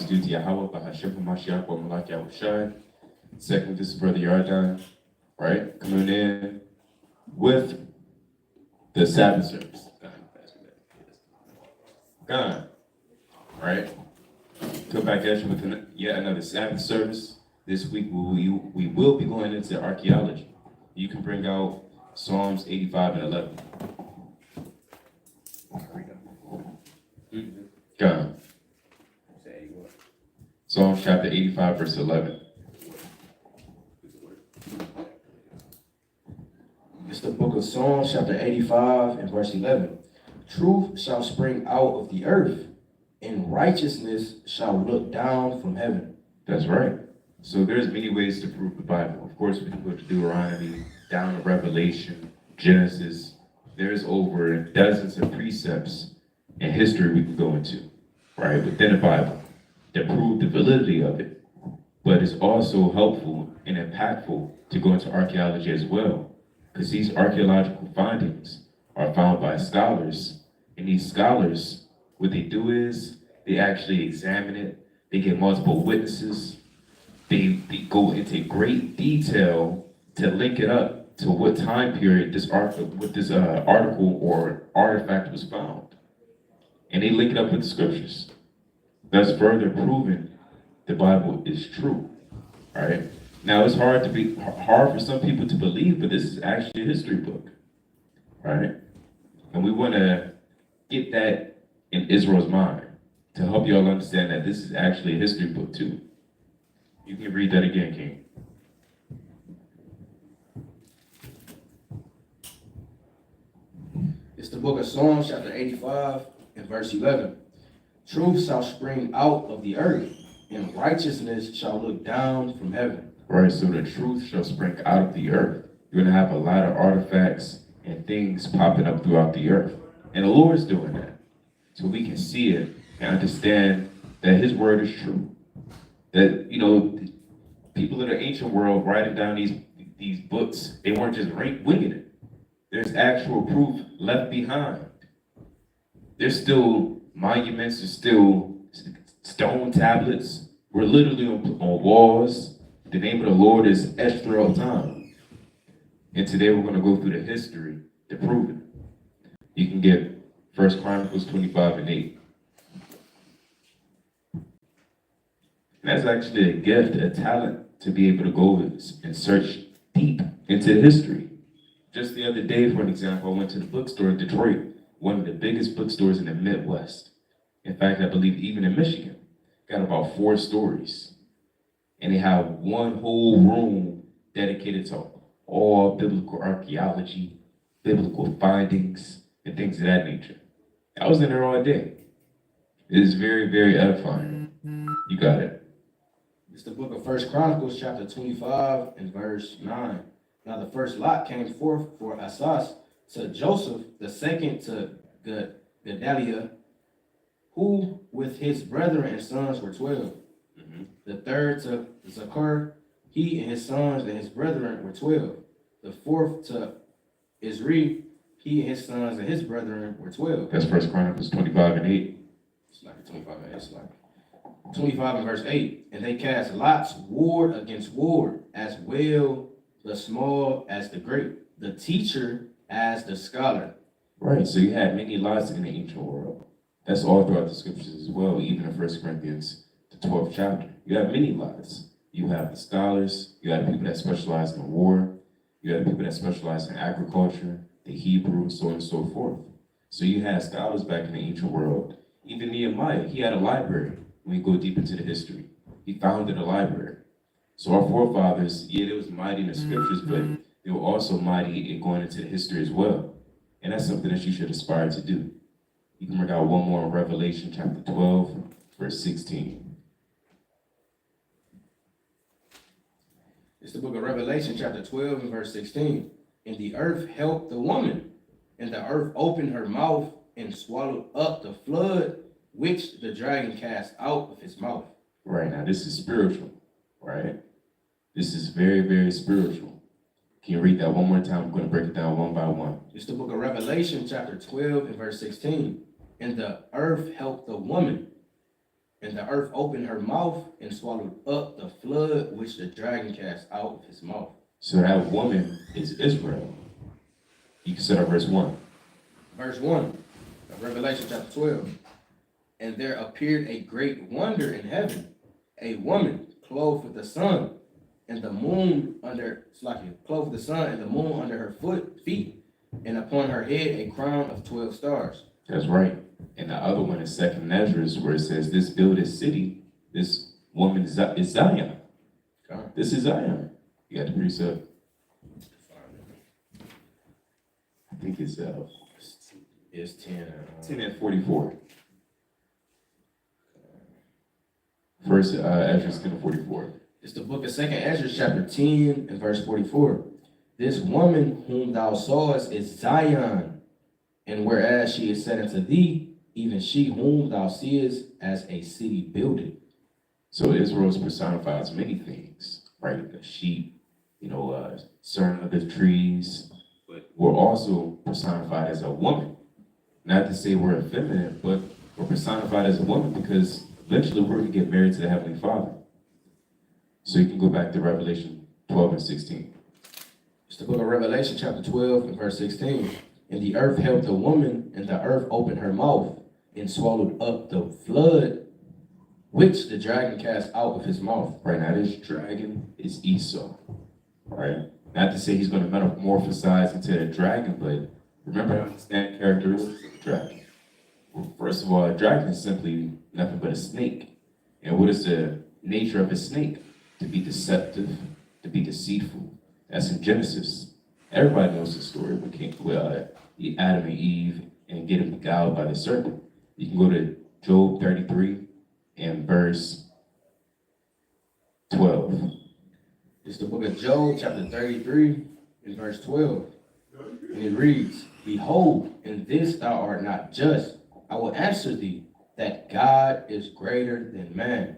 due to Yahweh, Bahashem Hamashiach, or Malak Yahushai. Second, this is Brother Yardan, right? Coming in with the Sabbath service. God, right? Come back at you with yet another Sabbath service. This week we will be going into archaeology. You can bring out Psalms 85 and 11. God. Psalms chapter 85, verse 11. It's the book of Psalms, chapter 85 and verse 11. Truth shall spring out of the earth, and righteousness shall look down from heaven. That's right. So there's many ways to prove the Bible. Of course, we can go to Deuteronomy, down to Revelation, Genesis. There's over dozens of precepts and history we can go into, right, within the Bible that prove the validity of it. But it's also helpful and impactful to go into archaeology as well, because these archaeological findings are found by scholars, and these scholars, what they do is they actually examine it, they get multiple witnesses, they go into great detail to link it up to what time period this article or artifact was found. And they link it up with the scriptures. Thus further proving the Bible is true, right? Now it's hard for some people to believe, but this is actually a history book, right? And we want to get that in Israel's mind to help y'all understand that this is actually a history book too. You can read that again, King. It's the book of Psalms, chapter 85 and verse 11. Truth shall spring out of the earth, and righteousness shall look down from heaven. Right, so the truth shall spring out of the earth. You're going to have a lot of artifacts and things popping up throughout the earth. And the Lord's doing that. So we can see it and understand that his word is true. That, people in the ancient world writing down these books, they weren't just winging it. There's actual proof left behind. There's still monuments, there's still stone tablets. We're literally on walls. The name of the Lord is etched throughout time. And today we're going to go through the history to prove it. You can get 1 Chronicles 25 and 8. And that's actually a gift, a talent to be able to go and search deep into history. Just the other day, for an example, I went to the bookstore in Detroit, one of the biggest bookstores in the Midwest. In fact, I believe even in Michigan. Got about 4 stories. And they have one whole room dedicated to all biblical archaeology, biblical findings, and things of that nature. I was in there all day. It is very, very edifying. You got it. It's the book of 1 Chronicles, chapter 25 and verse 9. Now the first lot came forth for Asas to Joseph, the second to Gedaliah, who with his brethren and sons were 12. The third to Zachar, he and his sons and his brethren were 12. The fourth to Isri, he and his sons and his brethren were 12. That's 1 Chronicles 25 and 8. It's like 25 and 8. It's like 25 and verse 8. And they cast lots, ward against ward, as well the small as the great, the teacher as the scholar. Right, so you had many lots in the ancient world. That's all throughout the scriptures as well, even in 1 Corinthians, the 12th chapter. You have many lots. You have the scholars, you have the people that specialize in war, you have the people that specialize in agriculture, the Hebrew, so on and so forth. So you had scholars back in the ancient world. Even Nehemiah, he had a library. When we go deep into the history, he founded a library. So our forefathers, they was mighty in the scriptures, but they were also mighty in going into the history as well. And that's something that you should aspire to do. You can bring out one more in Revelation chapter 12, verse 16. It's the book of Revelation, chapter 12 and verse 16. And the earth helped the woman, and the earth opened her mouth and swallowed up the flood which the dragon cast out of his mouth. Right, now this is spiritual, right? This is very, very spiritual. Can you read that one more time? I'm going to break it down one by one. It's the book of Revelation, chapter 12 and verse 16. And the earth helped the woman, And the earth opened her mouth and swallowed up the flood which the dragon cast out of his mouth. So that woman is Israel. You can start at verse 1. Verse 1 of Revelation chapter 12. And there appeared a great wonder in heaven, a woman clothed with the sun, and the moon under, clothed with the sun and the moon under her feet, and upon her head a crown of 12 stars. That's right. And the other one is Second Ezra's, where it says, this builded city, this woman is Zion. Okay. This is Zion. You got the precept. I think it's It's 10. 10 and 44. First Ezra's 10 and 44. It's the book of Second Ezra, chapter 10 and verse 44. This woman whom thou sawest is Zion, and whereas she is said unto thee, even she whom thou seest as a city builded. So Israel is personified as many things, right? The sheep, certain of the trees, but we're also personified as a woman. Not to say we're effeminate, but we're personified as a woman because eventually we're going to get married to the Heavenly Father. So you can go back to Revelation 12 and 16. It's the book of Revelation, chapter 12 and verse 16. And the earth held the woman, and the earth opened her mouth, and swallowed up the flood, which the dragon cast out of his mouth. Right now, this dragon is Esau, right? Not to say he's going to metamorphosize into a dragon, but remember to understand characteristics of a dragon. Well, first of all, a dragon is simply nothing but a snake. And what is the nature of a snake? To be deceptive, to be deceitful. That's in Genesis. Everybody knows the story with Adam and Eve and getting beguiled by the serpent. You can go to Job 33 and verse 12. It's the book of Job, chapter 33 and verse 12. And it reads, Behold, in this thou art not just. I will answer thee, that God is greater than man.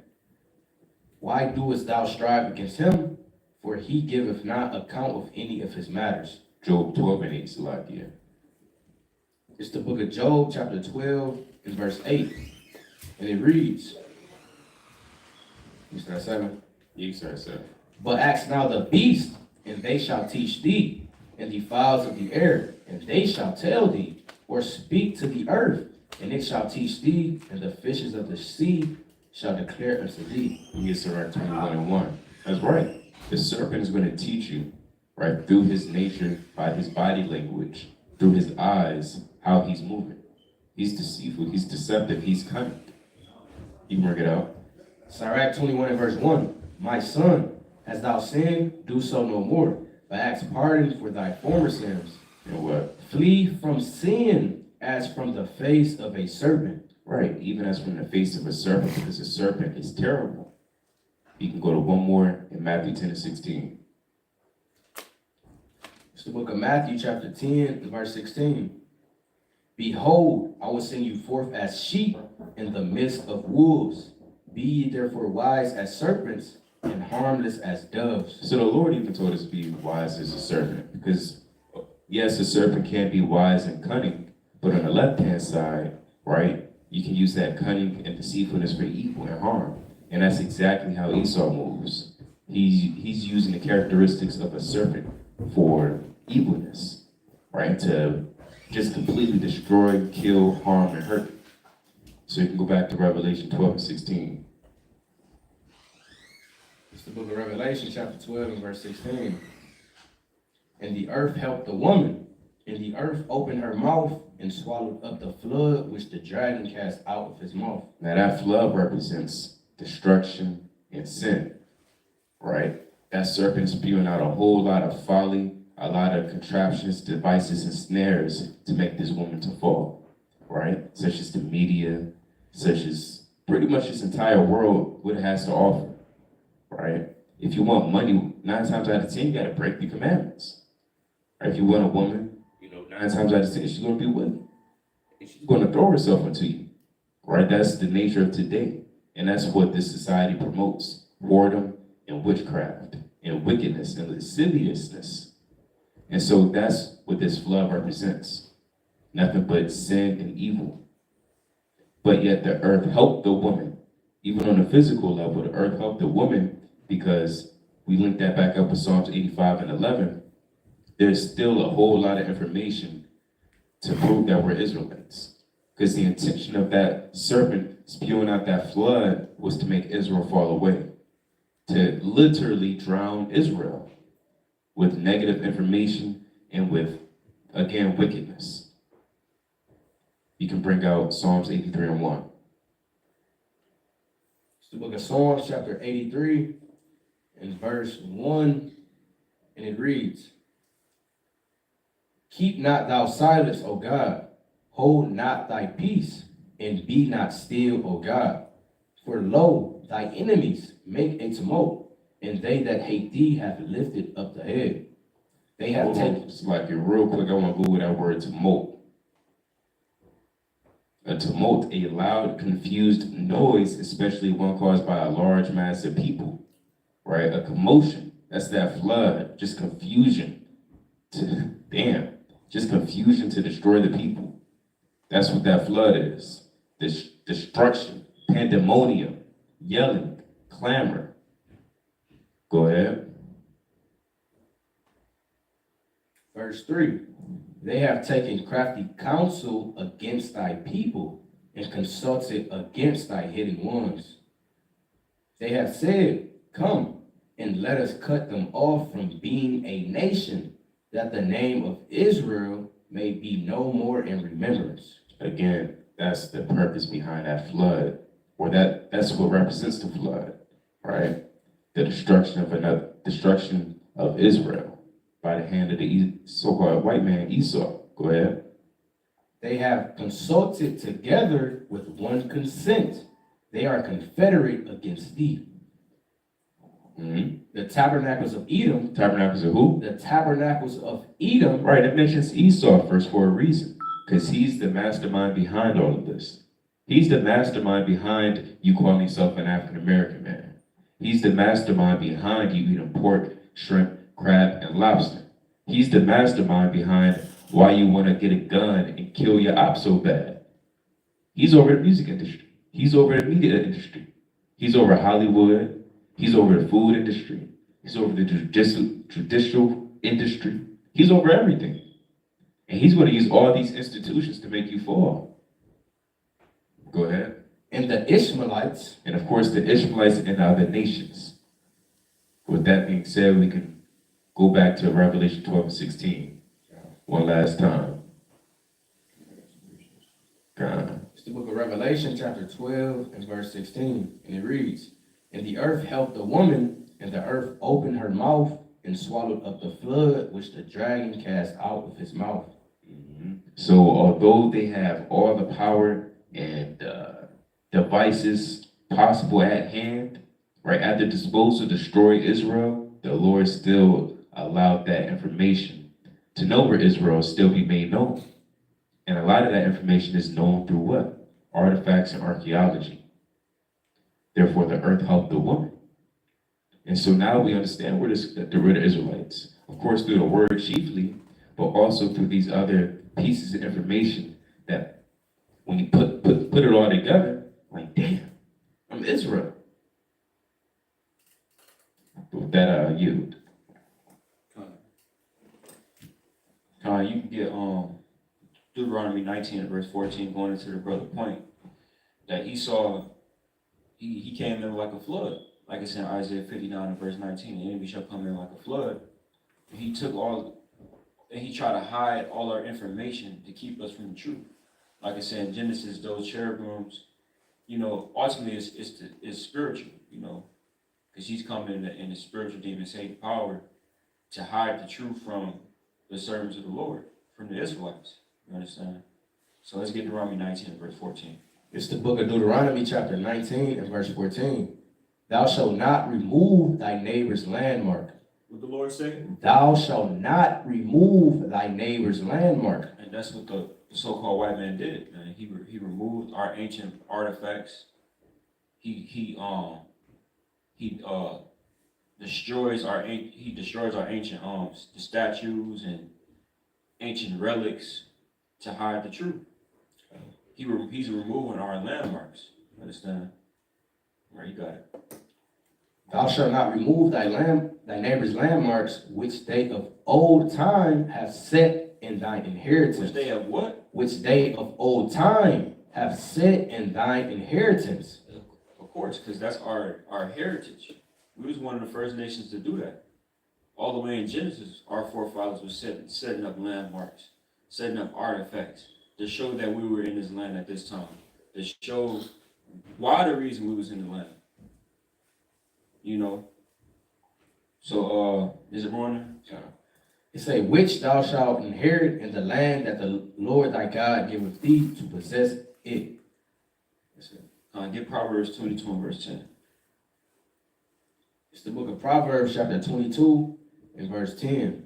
Why doest thou strive against him? For he giveth not account of any of his matters. Job 12 and 8, Salakia. It's the book of Job, chapter 12 and verse 8. And it reads, you start 7? You start 7. But ask now the beast, and they shall teach thee, and the fowls of the air, and they shall tell thee, or speak to the earth, and it shall teach thee, and the fishes of the sea shall declare unto thee. You get Sirach 21 and 1. That's right. The serpent is going to teach you, right, through his nature, by his body language, through his eyes, how he's moving. He's deceitful, he's deceptive, he's cunning. You can work it out. Sirach 21 and verse 1. My son, hast thou sinned? Do so no more, but ask pardon for thy former sins. And what? Flee from sin as from the face of a serpent. Right, even as from the face of a serpent, because a serpent is terrible. You can go to one more in Matthew 10 and 16. It's the book of Matthew, chapter 10, and verse 16. Behold, I will send you forth as sheep in the midst of wolves. Be ye therefore wise as serpents and harmless as doves. So the Lord even told us to be wise as a serpent, because yes, a serpent can be wise and cunning, but on the left-hand side, right, you can use that cunning and deceitfulness for evil and harm. And that's exactly how Esau moves. He's using the characteristics of a serpent for evilness, right? To just completely destroy, kill, harm, and hurt. So you can go back to Revelation 12 and 16. It's the book of Revelation, chapter 12 and verse 16. And the earth helped the woman, and the earth opened her mouth and swallowed up the flood which the dragon cast out of his mouth. Now that flood represents destruction and sin, right? That serpent spewing out a whole lot of folly, a lot of contraptions, devices, and snares to make this woman to fall, right? Such as the media, such as pretty much this entire world, what it has to offer, right? If you want money, 9 times out of 10, you got to break the commandments. Right? If you want a woman, 9 times out of 10, she's going to be willing. And she's going to throw herself into you, right? That's the nature of today. And that's what this society promotes: whoredom and witchcraft and wickedness and lasciviousness. And so that's what this flood represents. Nothing but sin and evil. But yet the earth helped the woman, Even on a physical level, the earth helped the woman because we link that back up with Psalms 85 and 11. There's still a whole lot of information to prove that we're Israelites. Because the intention of that serpent spewing out that flood was to make Israel fall away, to literally drown Israel with negative information and with, again, wickedness. You can bring out Psalms 83 and 1. It's the book of Psalms, chapter 83, and verse 1, and it reads, Keep not thou silence, O God, hold not thy peace, and be not still, O God. For lo, thy enemies make a tumult, and they that hate thee have lifted up the head. They have taken. It's like it real quick. I want to Google that word tumult. A tumult, a loud, confused noise, especially one caused by a large mass of people, right? A commotion. That's that flood. Just confusion. Just confusion to destroy the people. That's what that flood is. This destruction, pandemonium, yelling, clamor. Go ahead. Verse 3, they have taken crafty counsel against thy people and consulted against thy hidden ones. They have said, Come, and let us cut them off from being a nation, that the name of Israel may be no more in remembrance. Again, that's the purpose behind that flood, or that's what represents the flood, right? The destruction of Israel by the hand of the so-called white man Esau. Go ahead. They have consulted together with one consent. They are confederate against thee. Mm-hmm. The tabernacles of Edom. Tabernacles of who? The tabernacles of Edom. Right, it mentions Esau first for a reason, because he's the mastermind behind all of this. He's the mastermind behind you calling yourself an African-American man. He's the mastermind behind you eating pork, shrimp, crab, and lobster. He's the mastermind behind why you want to get a gun and kill your op so bad. He's over the music industry. He's over the media industry. He's over Hollywood. He's over the food industry. He's over the judicial industry. He's over everything. And he's going to use all these institutions to make you fall. Go ahead. And the Ishmaelites. And of course, the Ishmaelites and other nations. With that being said, we can go back to Revelation 12 and 16 one last time. It's the book of Revelation, chapter 12 and verse 16. And it reads, And the earth helped the woman, and the earth opened her mouth and swallowed up the flood which the dragon cast out of his mouth. Mm-hmm. So although they have all the power and devices possible at hand, right at their disposal to destroy Israel, the Lord still allowed that information to know where Israel still be made known. And a lot of that information is known through what? Artifacts and archaeology. Therefore, the earth helped the woman. And so now we understand where the Israelites. Of course, through the word chiefly, but also through these other pieces of information that when you put it all together, like, damn, I'm Israel. With that, I yield. You can get Deuteronomy 19 verse 14 going into the brother point that Esau, he came in like a flood. Like it's in Isaiah 59 and verse 19, the enemy shall come in like a flood. He took and he tried to hide all our information to keep us from the truth. Like I said in Genesis, those cherubims, ultimately it's spiritual, because he's coming in the spiritual demon Satan power to hide the truth from the servants of the Lord, from the Israelites. You understand? So let's get Deuteronomy 19 and verse 14. It's the book of Deuteronomy, chapter 19 and verse 14. Thou shalt not remove thy neighbor's landmark. What the Lord say? Thou shalt not remove thy neighbor's landmark. And that's what the so-called white man did, man. He removed our ancient artifacts. He destroys our ancient the statues and ancient relics to hide the truth. He's removing our landmarks. Understand? Right, you got it. Thou shalt not remove thy neighbor's landmarks, which they of old time have set in thine inheritance. Which they have what? Which they of old time have set in thine inheritance. Of course, because that's our heritage. We was one of the first nations to do that. All the way in Genesis, our forefathers were setting up landmarks, setting up artifacts to show that we were in this land at this time, to show why the reason we was in the land. You know. So is it wrong? It say, which thou shalt inherit in the land that the Lord thy God giveth thee to possess it. Get Proverbs 22 and verse 10. It's the book of Proverbs, chapter 22, and verse 10.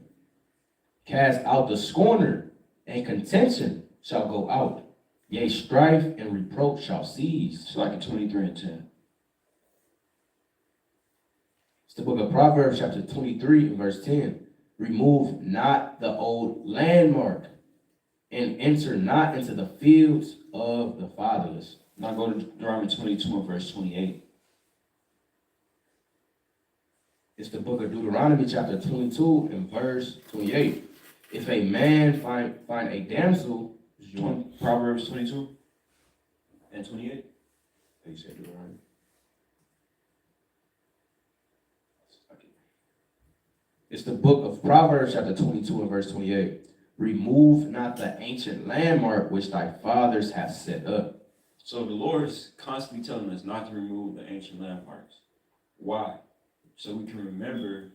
Cast out the scorner, and contention shall go out. Yea, strife and reproach shall cease. It's like in 23 and 10. It's the book of Proverbs, chapter 23, and verse 10. Remove not the old landmark, and enter not into the fields of the fatherless. Now go to Deuteronomy 22 and verse 28. It's the book of Deuteronomy, chapter 22, and verse 28. If a man find a damsel, Proverbs 22 and 28. you said Deuteronomy. It's the book of Proverbs, chapter 22, and verse 28. Remove not the ancient landmark which thy fathers have set up. So the Lord is constantly telling us not to remove the ancient landmarks. Why? So we can remember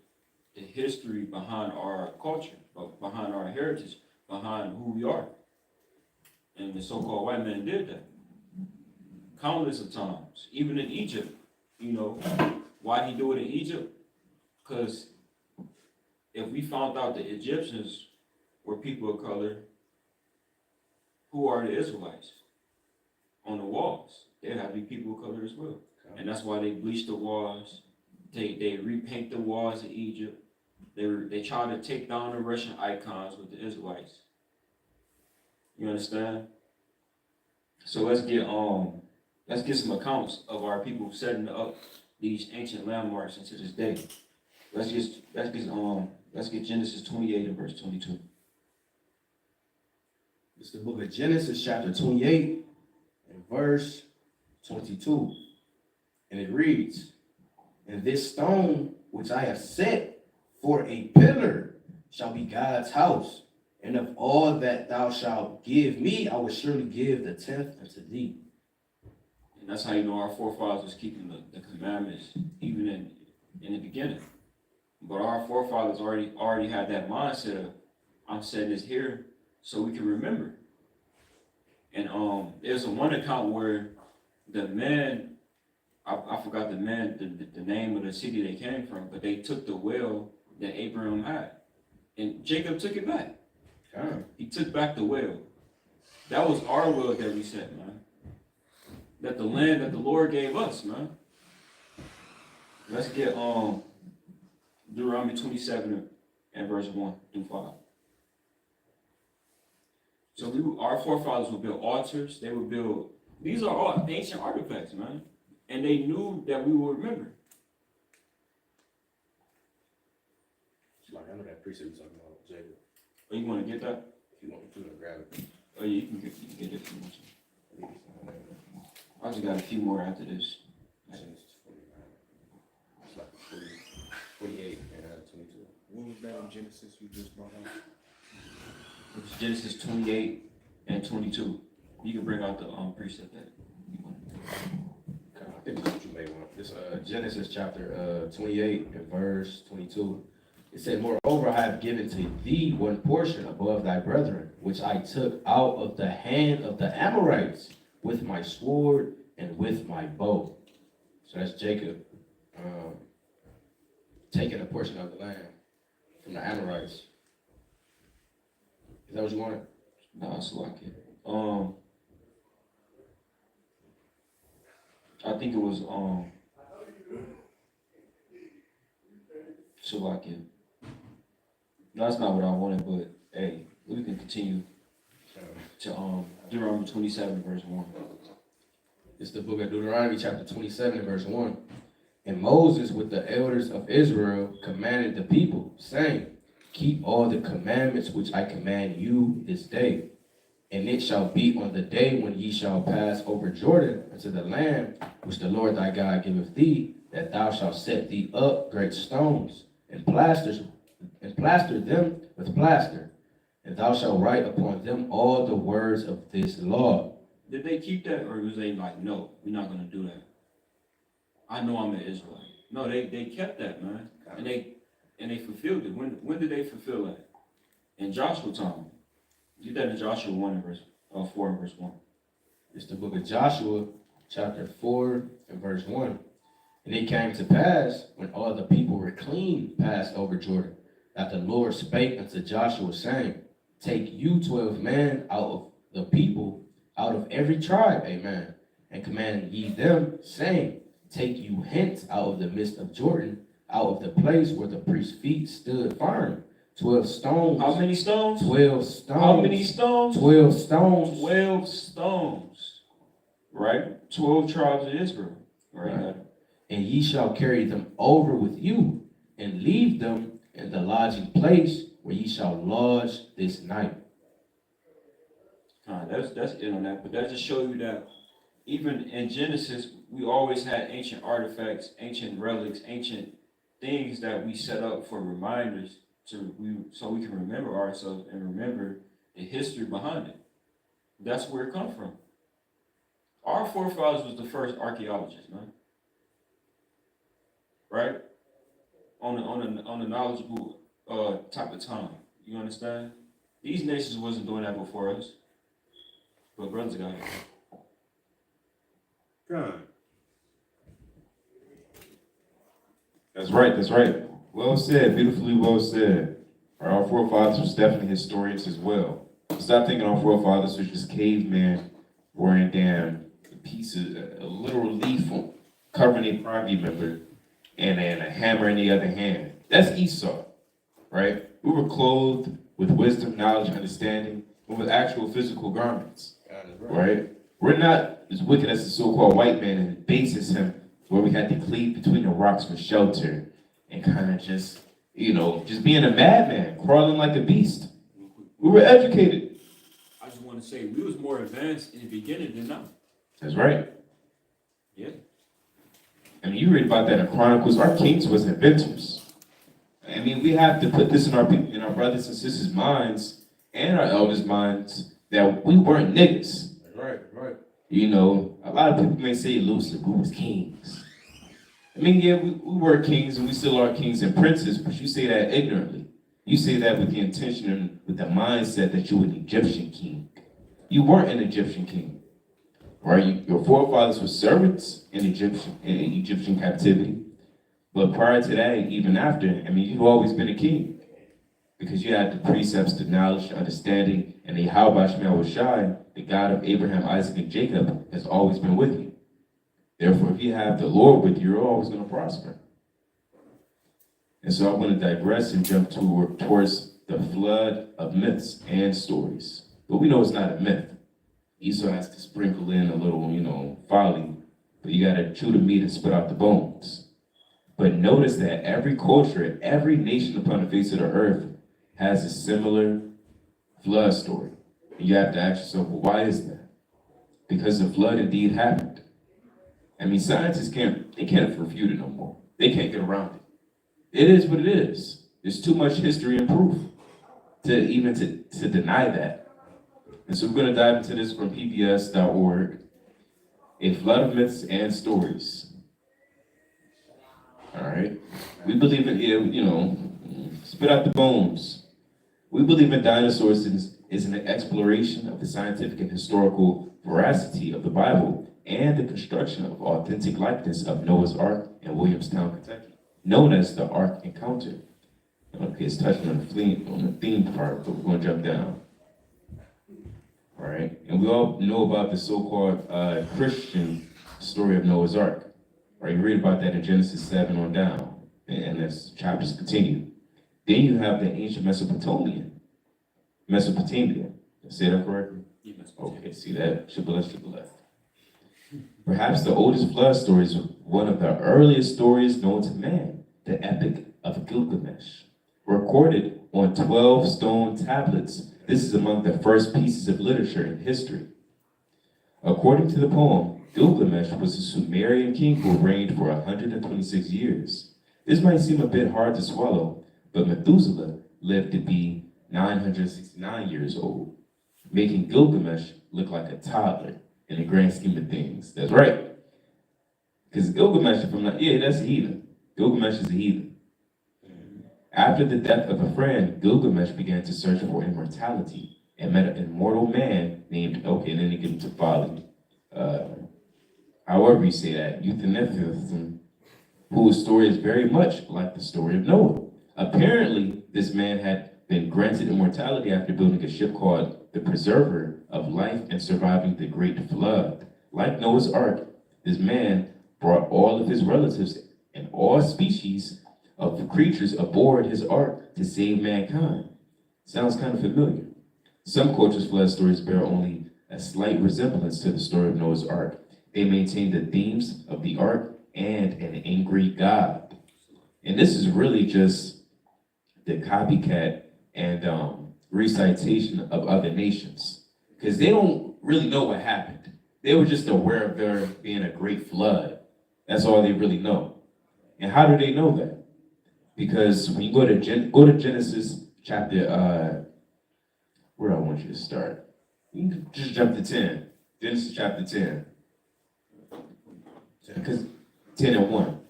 the history behind our culture, behind our heritage, behind who we are. And the so-called white man did that countless of times, even in Egypt. You know, why did he do it in Egypt? Because if we found out the Egyptians were people of color, who are the Israelites? On the walls, there have to be people of color as well. And that's why they bleached the walls. They repaint the walls of Egypt. They try to take down the Russian icons with the Israelites. You understand? So let's get some accounts of our people setting up these ancient landmarks into this day. Let's get Genesis 28 and verse 22. It's the book of Genesis, chapter 28, and verse 22. And it reads, and this stone which I have set for a pillar shall be God's house. And of all that thou shalt give me, I will surely give the tenth unto thee. And that's how you know our forefathers was keeping the commandments, even in the beginning. But our forefathers already had that mindset of, I'm setting this here so we can remember. And there's one account where the men, I forgot the name of the city they came from, but they took the well that Abraham had. And Jacob took it back. He took back the well. That was our well that we set, man. That the land that the Lord gave us, man. Let's get Deuteronomy 27 and verse 1 through 5. So our forefathers would build altars. They would build, these are all ancient artifacts, man. And they knew that we would remember. I know that precept you're talking about, Jacob. Oh, you want to get that? If you want to grab it. Oh, yeah, you can get it if you want to. I just got a few more after this. Genesis 49. It's like 48 and 22. What was that in Genesis you just brought out? It's Genesis 28 and 22. You can bring out the precept that you want. I think that's what you may want. This Genesis chapter 28 and verse 22. It said, moreover, I have given to thee one portion above thy brethren, which I took out of the hand of the Amorites with my sword and with my bow. So that's Jacob taking a portion of the land from the Amorites. Is that what you wanted? No, it's like it. I think it was Slovakia. No, that's not what I wanted, but hey, we can continue to Deuteronomy 27 verse 1. It's the book of Deuteronomy, chapter 27, and verse 1. And Moses with the elders of Israel commanded the people, saying, keep all the commandments which I command you this day. And it shall be on the day when ye shall pass over Jordan into the land which the Lord thy God giveth thee, that thou shalt set thee up great stones, and plaster them with plaster, and thou shalt write upon them all the words of this law. Did they keep that, or was they like, no, we're not gonna do that? I know I'm an Israelite. No, they kept that, man, and they fulfilled it. When did they fulfill that? In Joshua time. Get that in Joshua 1 and verse 4 and verse 1. It's the book of Joshua, chapter 4 and verse 1. And it came to pass, when all the people were clean passed over Jordan, that the Lord spake unto Joshua, saying, take you 12 men out of the people, out of every tribe, amen, and command ye them, saying, take you hence out of the midst of Jordan, out of the place where the priest's feet stood firm. 12 stones. How many stones? 12 stones. How many stones? 12 stones. 12 stones. Right? 12 tribes of Israel. Right? And ye shall carry them over with you, and leave them in the lodging place where ye shall lodge this night. That's it on that. But that just show you that even in Genesis, we always had ancient artifacts, ancient relics, ancient things that we set up for reminders so we can remember ourselves and remember the history behind it. That's where it comes from. Our forefathers was the first archaeologists, man. Right? On a knowledgeable type of time. You understand? These nations wasn't doing that before us. But brothers got it. God. That's right, that's right. Well said, beautifully well said. Our forefathers was definitely historians as well. Stop thinking our forefathers were just cavemen wearing down a literal leaf covering a private member and a hammer in the other hand. That's Esau, right? We were clothed with wisdom, knowledge, understanding, and with actual physical garments, right? We're not as wicked as the so-called white man and bases him where we had to cleave between the rocks for shelter and kind of just, just being a madman, crawling like a beast. We were educated. I just want to say we was more advanced in the beginning than now. That's right. Yeah. I mean, you read about that in Chronicles. Our kings was inventors. I mean, we have to put this in our brothers and sisters' minds and our elders' minds that we weren't niggas. Right. A lot of people may say loosely, we was kings. I mean, yeah, we were kings and we still are kings and princes, but you say that ignorantly. You say that with the intention and with the mindset that you were an Egyptian king. You weren't an Egyptian king, right? Your forefathers were servants in Egyptian captivity. But prior to that, even after, you've always been a king because you had the precepts, the knowledge, the understanding, and the Yahweh Shemel Shai, the God of Abraham, Isaac, and Jacob, has always been with you. Therefore, if you have the Lord with you, you're always going to prosper. And so I want to digress and jump towards the flood of myths and stories. But we know it's not a myth. Esau has to sprinkle in a little, folly, but you got to chew the meat and spit out the bones. But notice that every culture, every nation upon the face of the earth has a similar flood story. And you have to ask yourself, well, why is that? Because the flood indeed happened. Scientists can't refute it no more. They can't get around it. It is what it is. There's too much history and proof to deny that. And so we're going to dive into this from pbs.org, a flood of myths and stories. All right. We believe in, spit out the bones. We believe in dinosaurs is an exploration of the scientific and historical veracity of the Bible and the construction of authentic likeness of Noah's Ark in Williamstown, Kentucky, known as the Ark Encounter. Okay, it's touching on the theme part, but we're going to jump down. All right, and we all know about the so-called Christian story of Noah's Ark. Right, you read about that in Genesis 7 on down, and as chapters continue. Then you have the ancient Mesopotamia. Did I say that correctly? Yes. Okay, see that? Shibboleth. Perhaps the oldest flood story is one of the earliest stories known to man, the Epic of Gilgamesh. Recorded on 12 stone tablets, this is among the first pieces of literature in history. According to the poem, Gilgamesh was a Sumerian king who reigned for 126 years. This might seem a bit hard to swallow, but Methuselah lived to be 969 years old, making Gilgamesh look like a toddler in the grand scheme of things. That's right. Because Gilgamesh, if I'm not, yeah, that's a heathen. Gilgamesh is a heathen. After the death of a friend, Gilgamesh began to search for immortality and met an immortal man named, okay, and then he gets into folly. However you say that, Euthanethism, whose story is very much like the story of Noah. Apparently, this man had been granted immortality after building a ship called the Preserver of Life and surviving the Great Flood. Like Noah's Ark, this man brought all of his relatives and all species of creatures aboard his ark to save mankind. Sounds kind of familiar. Some cultures' flood stories bear only a slight resemblance to the story of Noah's Ark. They maintain the themes of the ark and an angry God. And this is really just the copycat and recitation of other nations, because they don't really know what happened. They were just aware of there being a great flood. That's all they really know. And how do they know that? Because when you go to Genesis chapter, where I want you to start. You can just jump to 10. Genesis chapter 10. Because 10 and 1.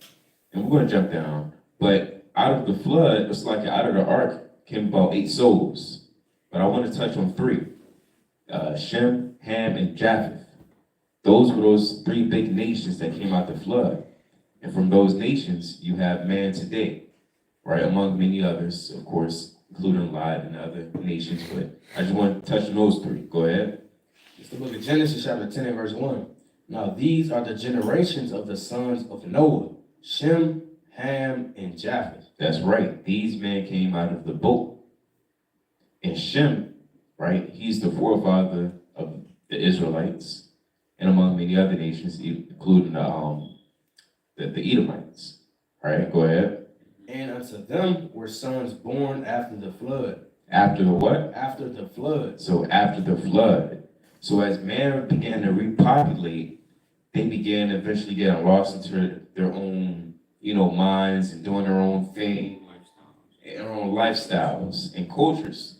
And we're going to jump down. But out of the flood, it's like out of the ark came about 8 souls. But I want to touch on 3. Shem, Ham, and Japheth. Those were those 3 big nations that came out the flood. And from those nations, you have man today, right? Among many others, of course, including Lot and other nations. But I just want to touch on those 3. Go ahead. It's the book of Genesis, chapter 10 and verse 1. Now these are the generations of the sons of Noah, Shem, Ham, and Japheth. That's right. These men came out of the boat. And Shem, right, he's the forefather of the Israelites, and among many other nations, including the Edomites. All right, go ahead. And unto them were sons born after the flood. After the what? After the flood. So after the flood. So as man began to repopulate, they began to eventually getting lost into their own, minds and doing their own thing, their own lifestyles and cultures.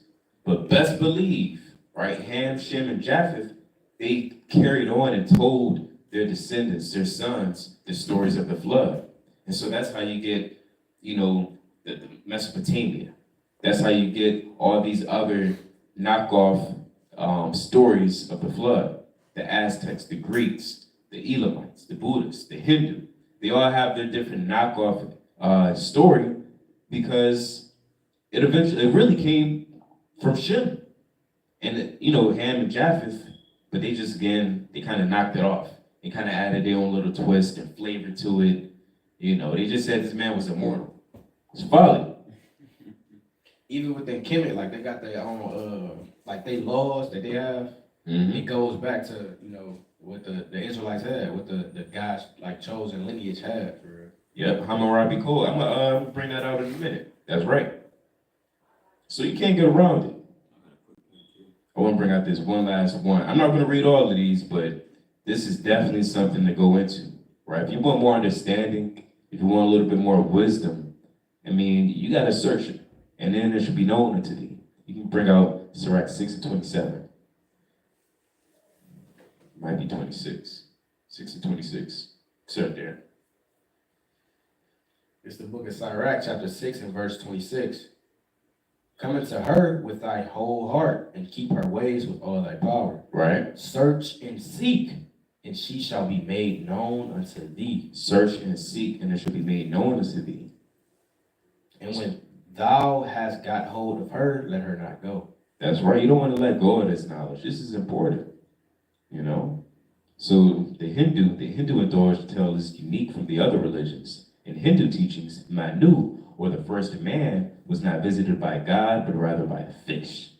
But best believe, right, Ham, Shem, and Japheth, they carried on and told their descendants, their sons, the stories of the flood. And so that's how you get, the Mesopotamia. That's how you get all these other knockoff stories of the flood. The Aztecs, the Greeks, the Elamites, the Buddhists, the Hindu. They all have their different knockoff story because it really came from Shem. And, Ham and Japheth, but they kind of knocked it off. They kind of added their own little twist and flavor to it. They just said this man was immortal. It's folly. Even within Kemet, like they got their own, they laws that they have. Mm-hmm. It goes back to, what the Israelites had, what the guys chosen lineage had for real. Yep, Hammurabi Code. I'm gonna bring that out in a minute. That's right. So you can't get around it. I want to bring out this one last one. I'm not going to read all of these, but this is definitely something to go into, right? If you want more understanding, if you want a little bit more wisdom, you got to search it. And then there should be known unto thee. You can bring out Sirach 6 and 27. Might be 26. 6 and 26. Start there. It's the book of Sirach, chapter 6 and verse 26. Come unto her with thy whole heart, and keep her ways with all thy power. Right? Search and seek, and she shall be made known unto thee. Search and seek, and it shall be made known unto thee. And when thou hast got hold of her, let her not go. That's right. You don't want to let go of this knowledge. This is important. So the Hindu Indulged tale is unique from the other religions. In Hindu teachings, Manu, or the first man, was not visited by God, but rather by a fish.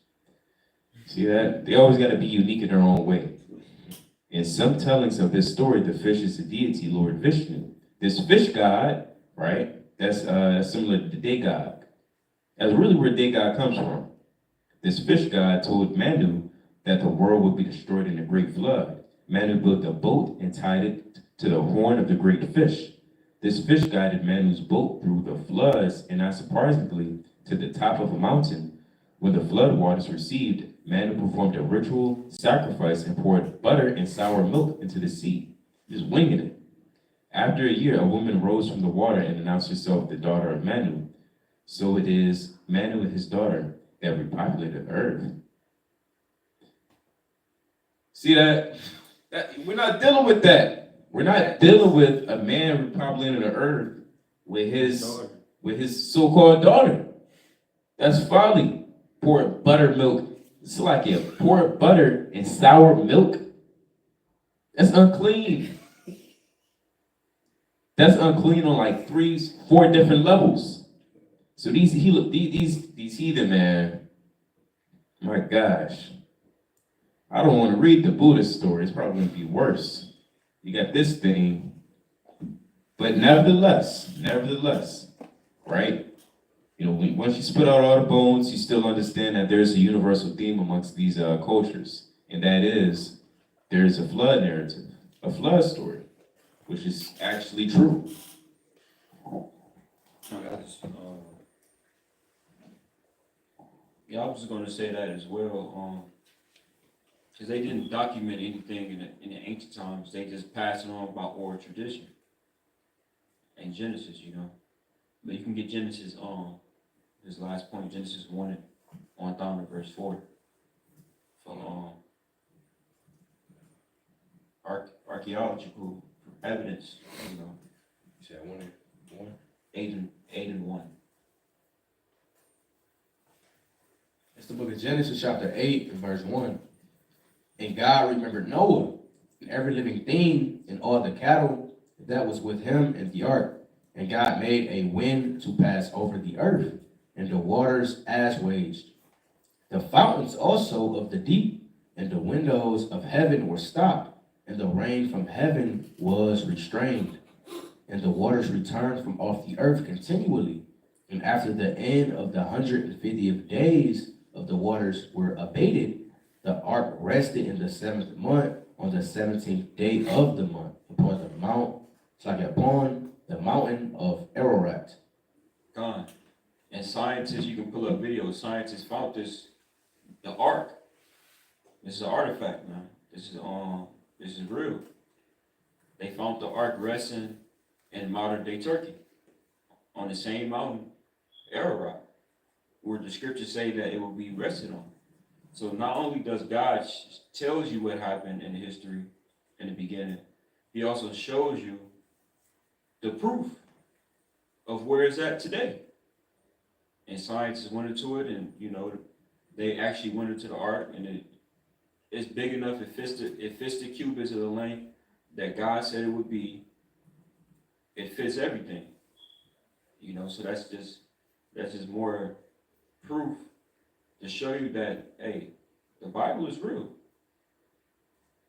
See that? They always got to be unique in their own way. In some tellings of this story, the fish is the deity Lord Vishnu. This fish god, right? That's similar to Dagon. That's really where Dagon comes from. This fish god told Manu that the world would be destroyed in a great flood. Manu built a boat and tied it to the horn of the great fish. This fish guided Manu's boat through the floods and, not surprisingly, to the top of a mountain. When the flood waters receded, Manu performed a ritual sacrifice and poured butter and sour milk into the sea, just winging it. After a year, a woman rose from the water and announced herself the daughter of Manu. So it is Manu and his daughter that repopulated the earth. See that? We're not dealing with that. We're not dealing with a man repopulating the earth with his so-called daughter. That's folly. Pour buttermilk. It's like it. Pour butter and sour milk. That's unclean. That's unclean on like 3-4 different levels. So these heathen, man, my gosh. I don't want to read the Buddhist story. It's probably going to be worse. You got this thing. But nevertheless, right? You know, once you spit out all the bones, you still understand that there's a universal theme amongst these cultures. And that is, there's a flood narrative, a flood story, which is actually true. Yeah, I was just going to say that as well. Because they didn't document anything in the ancient times. They just passed it on by oral tradition. And Genesis, you know. But you can get Genesis, this last point, Genesis 1 on down to verse 4. For archaeological evidence, you know. You said 1. 8 and 1. It's the book of Genesis, chapter 8, and verse 1. And God remembered Noah and every living thing and all the cattle that was with him in the ark. And God made a wind to pass over the earth, and the waters assuaged. The fountains also of the deep and the windows of heaven were stopped, and the rain from heaven was restrained. And the waters returned from off the earth continually. And after the end of the 150th days of the waters were abated, the ark rested in the 7th month on the 17th day of the month upon the mountain of Ararat. Gone. And scientists, you can pull up videos, scientists found the ark. This is an artifact, man. This is real. They found the ark resting in modern day Turkey on the same mountain, Ararat, where the scriptures say that it will be rested on. So not only does God tells you what happened in history in the beginning, he also shows you the proof of where it's at today. And scientists went into it, and you know, they actually went into the ark, and it's big enough. It fits the cubits of the length that God said it would be. It fits everything. You know, so that's just more proof to show you that, hey, the Bible is real.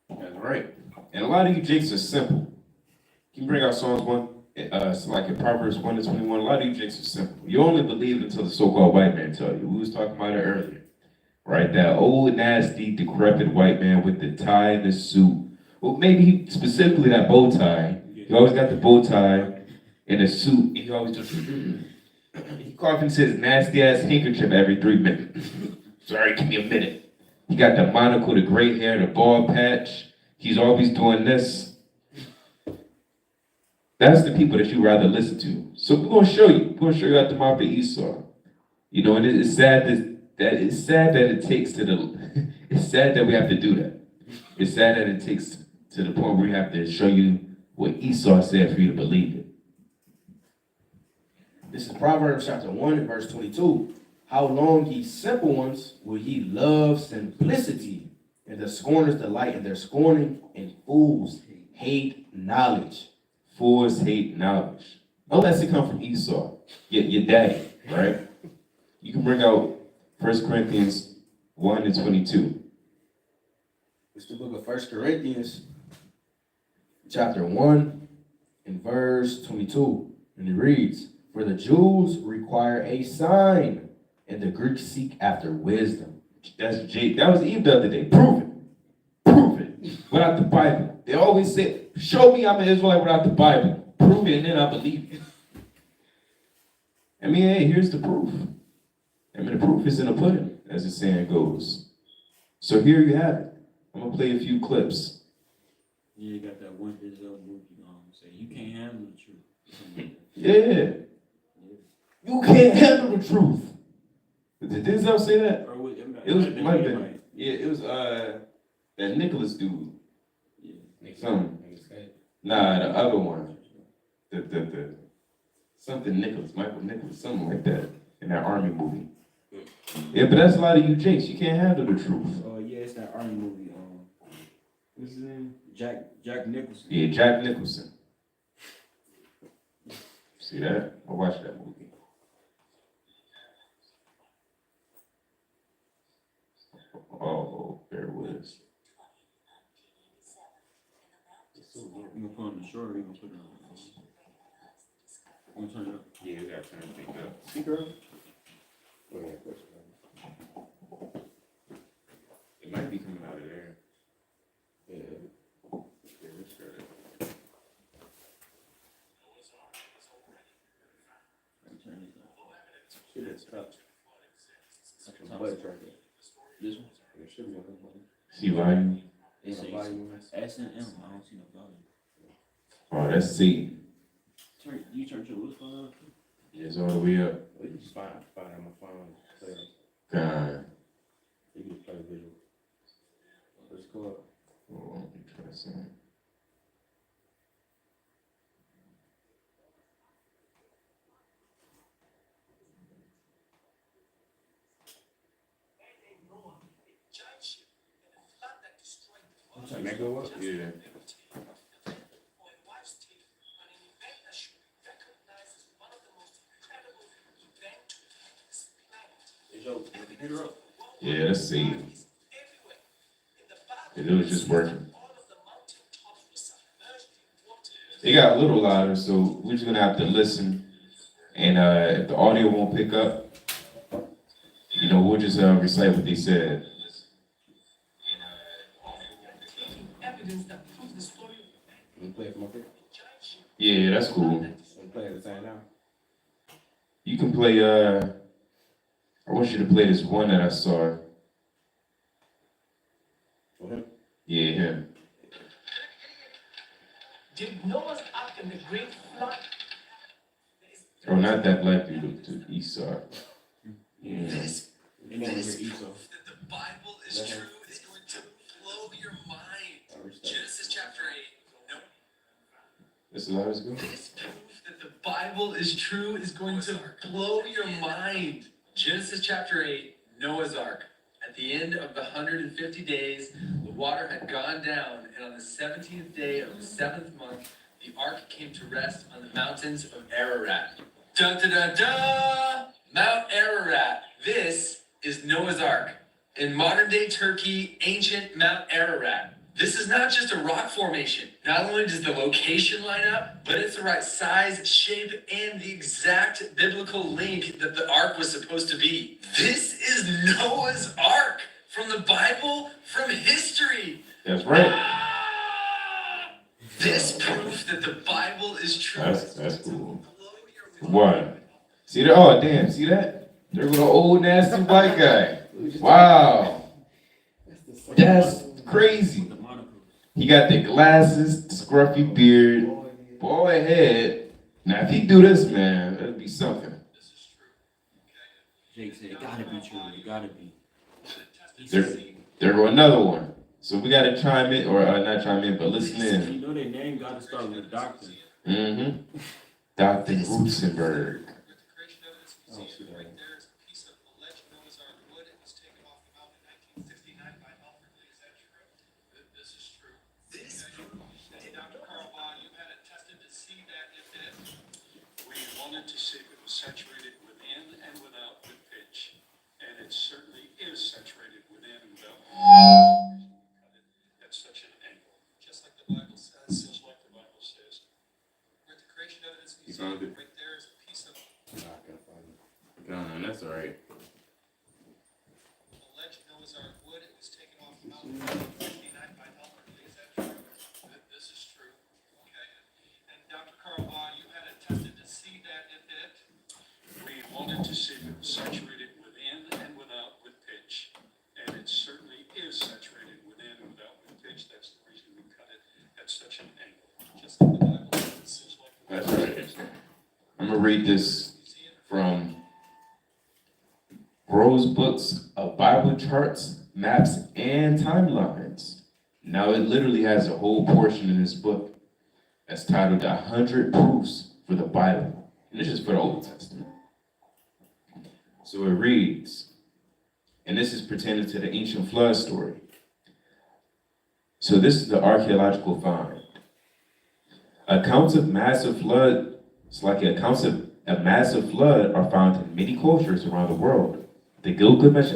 That's right. And a lot of you jakes are simple. Can you bring out Psalms 1? So like in Proverbs 1 to 21, a lot of you jakes are simple. You only believe until the so-called white man tell you. We was talking about it earlier. Right? That old, nasty, decrepit white man with the tie and the suit. Well, maybe specifically that bow tie. He always got the bow tie and the suit. And he always just... He coughs into his nasty-ass handkerchief every 3 minutes. Sorry, give me a minute. He got the monocle, the gray hair, the bald patch. He's always doing this. That's the people that you rather listen to. So we're going to show you. We're going to show you out the mouth of Esau. You know, and it's sad it's sad that we have to do that. It's sad that it takes to the point where we have to show you what Esau said for you to believe it. This is Proverbs chapter 1 and verse 22. How long, ye simple ones, will ye love simplicity, and the scorners delight in their scorning, and fools hate knowledge. Fools hate knowledge. Unless it come from Esau, your daddy, right? You can bring out 1 Corinthians 1 and 22. It's the book of 1 Corinthians, chapter 1, and verse 22. And it reads, "For the Jews require a sign, and the Greeks seek after wisdom." That's Jake. That was Eve the other day. Prove it. Prove it. Without the Bible. They always say, show me I'm an Israelite without the Bible. Prove it and then I believe it. I mean, hey, here's the proof. I mean, the proof is in the pudding, as the saying goes. So here you have it. I'm going to play a few clips. Yeah, you got that one Denzel movie, say you can't handle the truth. Something like that. Yeah. You can't handle the truth. Did Denzel say that? Or was, It was, might have been. Yeah, it was, that Nicholas dude. Yeah. Something. Nah, the other one. The something Nicholas, Michael Nicholas, something like that, in that army movie. Yeah, but that's a lot of you jakes. You can't handle the truth. Oh yeah, it's that army movie. What's his name? Jack Nicholson. Yeah, Jack Nicholson. See that? I watched that movie. Oh, there it was. You gonna put on the short or you gonna put it on? You gonna turn it up? Yeah, you gotta turn the thing up. Speaker up? It might be coming out of there. Yeah. Yeah, let's try that. Turn it up. Shit, it's tough. Top. Buttons right there. This one? There should be one button. See volume? It says Volume. S and M. I don't see no volume. Oh, that's C. You turn your what's going on? Yeah, it's all the way up. Well, you just find it on my phone. Play it. God. You can just play visual. What's it called? Oh, let me try something. Can that go up? Yeah. Is your computer up? Yeah, let's see. It was just working. It got a little louder, so we're just gonna have to listen. And if the audio won't pick up, you know, we'll just recite what they said. Can you play it from up here? Yeah, that's cool. Can you play it at the same time? You can play, I want you to play this one that I saw. For him? Yeah, him. Did Noah's Ark and the great flood? Oh, not that black dude, to Esau. Yeah. This You want to hear Esau? that the Bible is true is going to blow your mind. I respect. Genesis chapter 8. No, This is how it's going. this proof that the Bible is true is going to blow your mind. Genesis chapter 8, Noah's Ark. At the end of the 150 days, the water had gone down, and on the 17th day of the 7th month, the ark came to rest on the mountains of Ararat. Dun dun dun dun! Mount Ararat. This is Noah's Ark. In modern day Turkey, ancient Mount Ararat. This is not just a rock formation. Not only does the location line up, but it's the right size, shape, and the exact biblical link that the ark was supposed to be. This is Noah's Ark from the Bible, from history. That's right. This proof that the Bible is true. That's cool. What? See that? Oh, damn. See that? There goes the old nasty white guy. Wow. That's crazy. The monocle. He got the glasses, the scruffy beard, boy head. Now, if he do this, man, that'd be something. Jake said, it gotta be true. It gotta be. There go another one. So we gotta chime in, or not chime in, but listen in. You know their name gotta start with doctor. Mm-hmm. Dr. Rutzenberg. To see if it was saturated within and without with pitch, and it certainly is saturated within and without. at such an angle. Just like the Bible says. Just like the Bible says. We're at the Creation Evidence You Museum. found it? Right there is a piece of Nah, I can't find it. No, that's all right. alleged Noah's Ark wood. It was taken off the mountain in 1959 by Elmer Lee. Is that true? This is true. Okay. And Dr. Carl Baugh, you had attempted to see that it. We wanted to see if it was saturated within and without with pitch. And it certainly is saturated within and without with pitch. That's the reason we cut it at such an angle. Just like the Bible says. Just like the That's Bible right. says. I'm gonna read this from Grove's books of Bible charts, maps, and timelines. Now it literally has a whole portion in this book that's titled 100 Proofs for the Bible. And this is for the Old Testament. So it reads, and this is pertaining to the ancient flood story. So this is the archaeological find. Accounts of massive flood, accounts of a massive flood are found in many cultures around the world. The Gilgamesh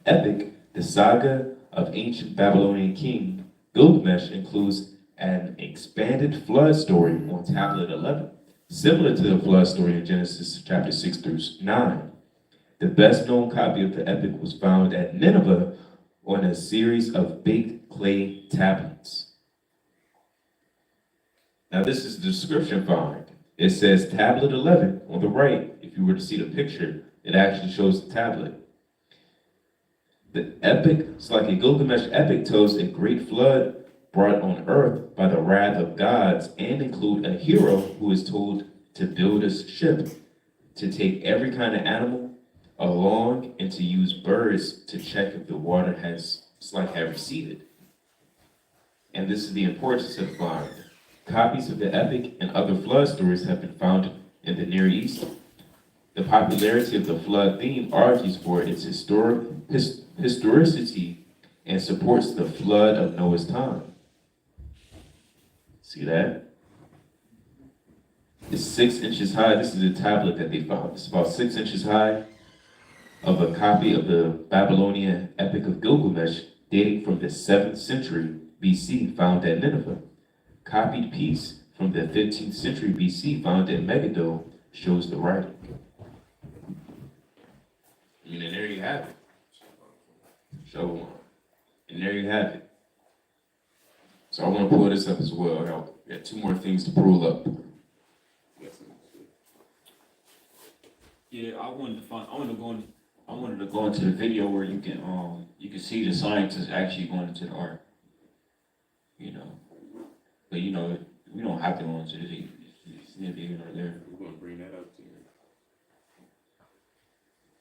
epic, the saga of ancient Babylonian king Gilgamesh, includes an expanded flood story on tablet 11, similar to the flood story in Genesis chapter 6 through 9. The best known copy of the epic was found at Nineveh on a series of baked clay tablets. Now this is the description find. It says tablet 11 on the right. If you were to see the picture, it actually shows the tablet. The epic, it's like a Gilgamesh epic, tells a great flood brought on earth by the wrath of gods and include a hero who is told to build a ship, to take every kind of animal along, and to use birds to check if the water have receded. And this is the importance of the find. Copies of the epic and other flood stories have been found in the Near East. The popularity of the flood theme argues for its historicity and supports the flood of Noah's time. See that? It's 6 inches high. This is a tablet that they found. It's about 6 inches high of a copy of the Babylonian Epic of Gilgamesh dating from the 7th century BC found at Nineveh. Copied piece from the 15th century BC found in Megiddo shows the writing. And there you have it. So, and there you have it. So I want to pull this up as well. I got 2 more things to pull up. Yeah, I wanted to go into the video where you can see the scientists actually going into the ark. You know. But we don't have to go into this. It's neither here nor there. We're gonna bring that up to you.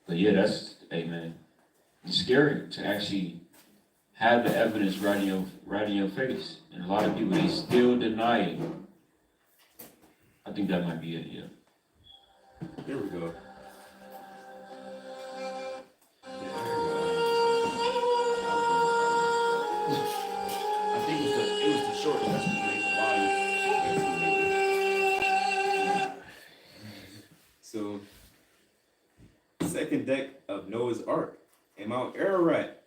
But yeah, hey man, it's scary to actually have the evidence right in your face. And a lot of people, they still deny it. I think that might be it, yeah. Here we go. I think it was the short, that's what made the volume. So, second deck of Noah's Ark in Mount Ararat.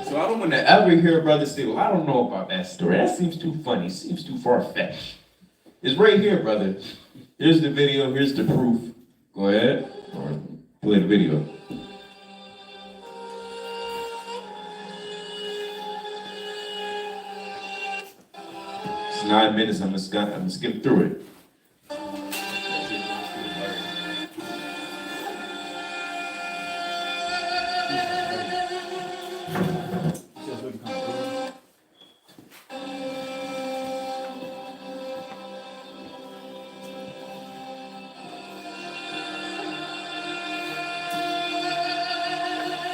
So I don't want to ever hear a brother say, well, I don't know about that story. That seems too funny. Seems too far-fetched. It's right here, brother. Here's the video. Here's the proof. Go ahead. Or play the video. It's 9 minutes. I'm gonna skip through it.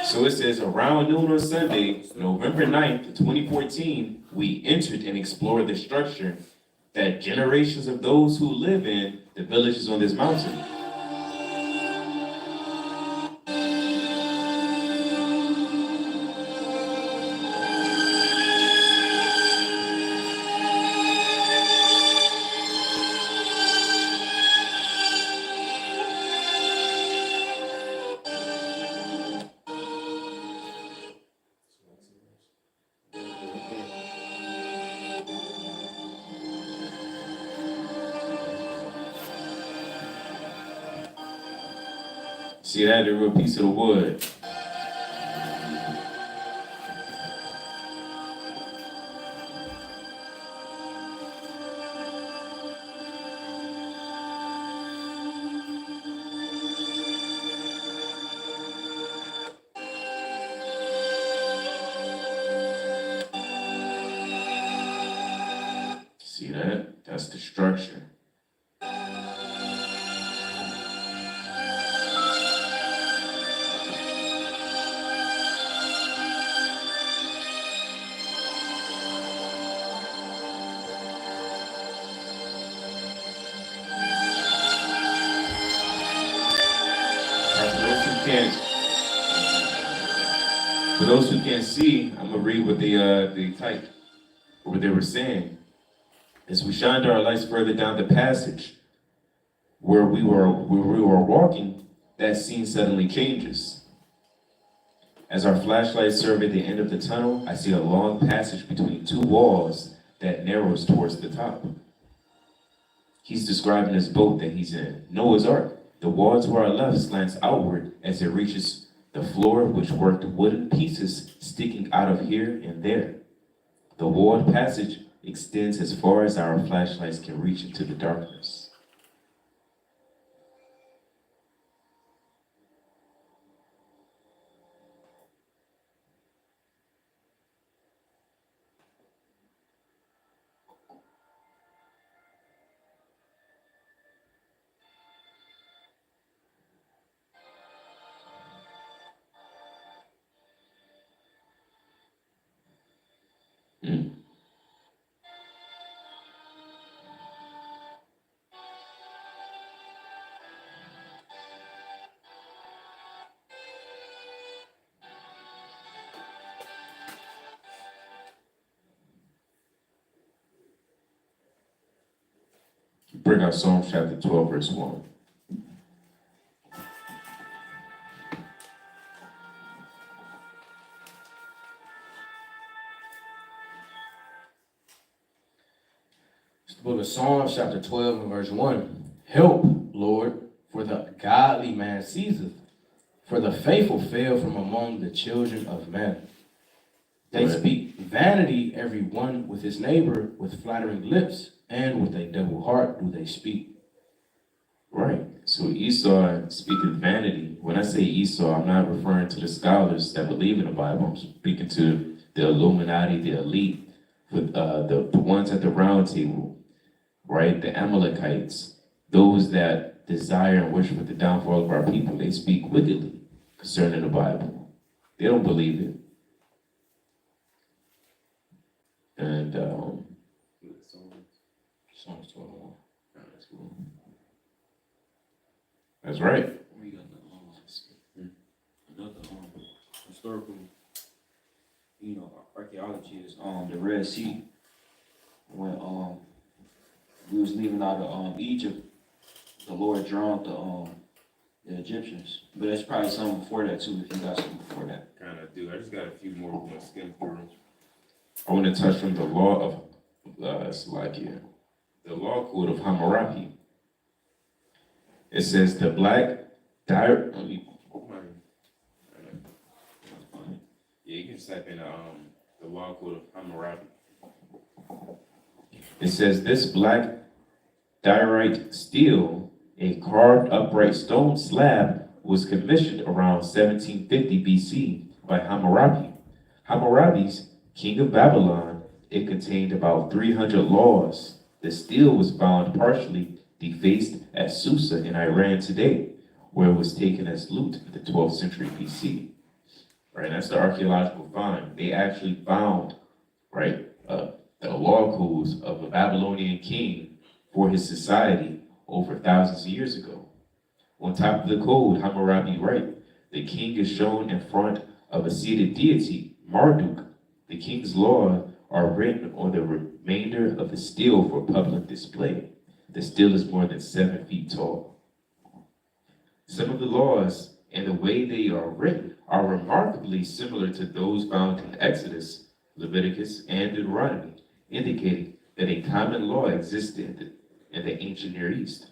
So it says, around noon on Sunday, November 9th, 2014, we entered and explored the structure that generations of those who live in the villages on this mountain. See that? A real piece of the wood. See that? That's the structure. For those who can't see, I'm gonna read what they typed, or what they were saying. As we shined our lights further down the passage where we were walking, that scene suddenly changes. As our flashlight surveyed the end of the tunnel, I see a long passage between two walls that narrows towards the top. He's describing his boat that he's in, Noah's Ark. The wall to our left slants outward as it reaches the floor, which worked wooden pieces sticking out of here and there. The walled passage extends as far as our flashlights can reach into the darkness. Bring out Psalms chapter 12, verse 1. It's the book of Psalms, chapter 12, and verse 1. Help, Lord, for the godly man ceaseth, for the faithful fail from among the children of men. They Right. speak vanity, every one with his neighbor, with flattering lips, and with a double heart do they speak. Right. So Esau speaking vanity. When I say Esau, I'm not referring to the scholars that believe in the Bible. I'm speaking to the Illuminati, the elite, the ones at the round table, right? The Amalekites, those that desire and wish for the downfall of our people. They speak wickedly concerning the Bible. They don't believe it. And Psalms 12:1. that's cool. That's right. We got another historical, archaeology is the Red Sea. When we was leaving out of Egypt, the Lord drowned the Egyptians. But that's probably something before that too. If you got something before that. Kind of do. I just got a few more we're gonna skim through. I want to touch on the law of Salakia, the law code of Hammurabi. It says the black dire. Yeah, you can type in the law code of Hammurabi. It says this black diorite steel, a carved upright stone slab, was commissioned around 1750 BC by Hammurabi. Hammurabi's king of Babylon. It contained about 300 laws. The steel was found partially defaced at Susa in Iran today, where it was taken as loot in the 12th century BC. Right, that's the archaeological find. They actually found, right, the law codes of a Babylonian king for his society over thousands of years ago. On top of the code, Hammurabi writes, the king is shown in front of a seated deity, Marduk. The king's laws are written on the remainder of the steel for public display. The steel is more than 7 feet tall. Some of the laws and the way they are written are remarkably similar to those found in Exodus, Leviticus, and Deuteronomy, indicating that a common law existed in the ancient Near East.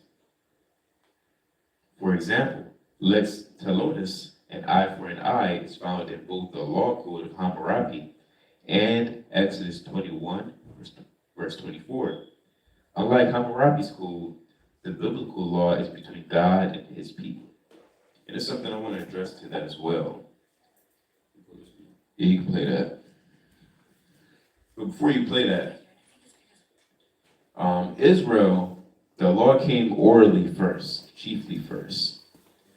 For example, Lex talionis, an eye for an eye, is found in both the law code of Hammurabi and Exodus 21, verse 24. Unlike Hammurabi's code, the biblical law is between God and his people. And it's something I want to address to that as well. Yeah, you can play that. But before you play that, Israel, the law came orally first, chiefly first.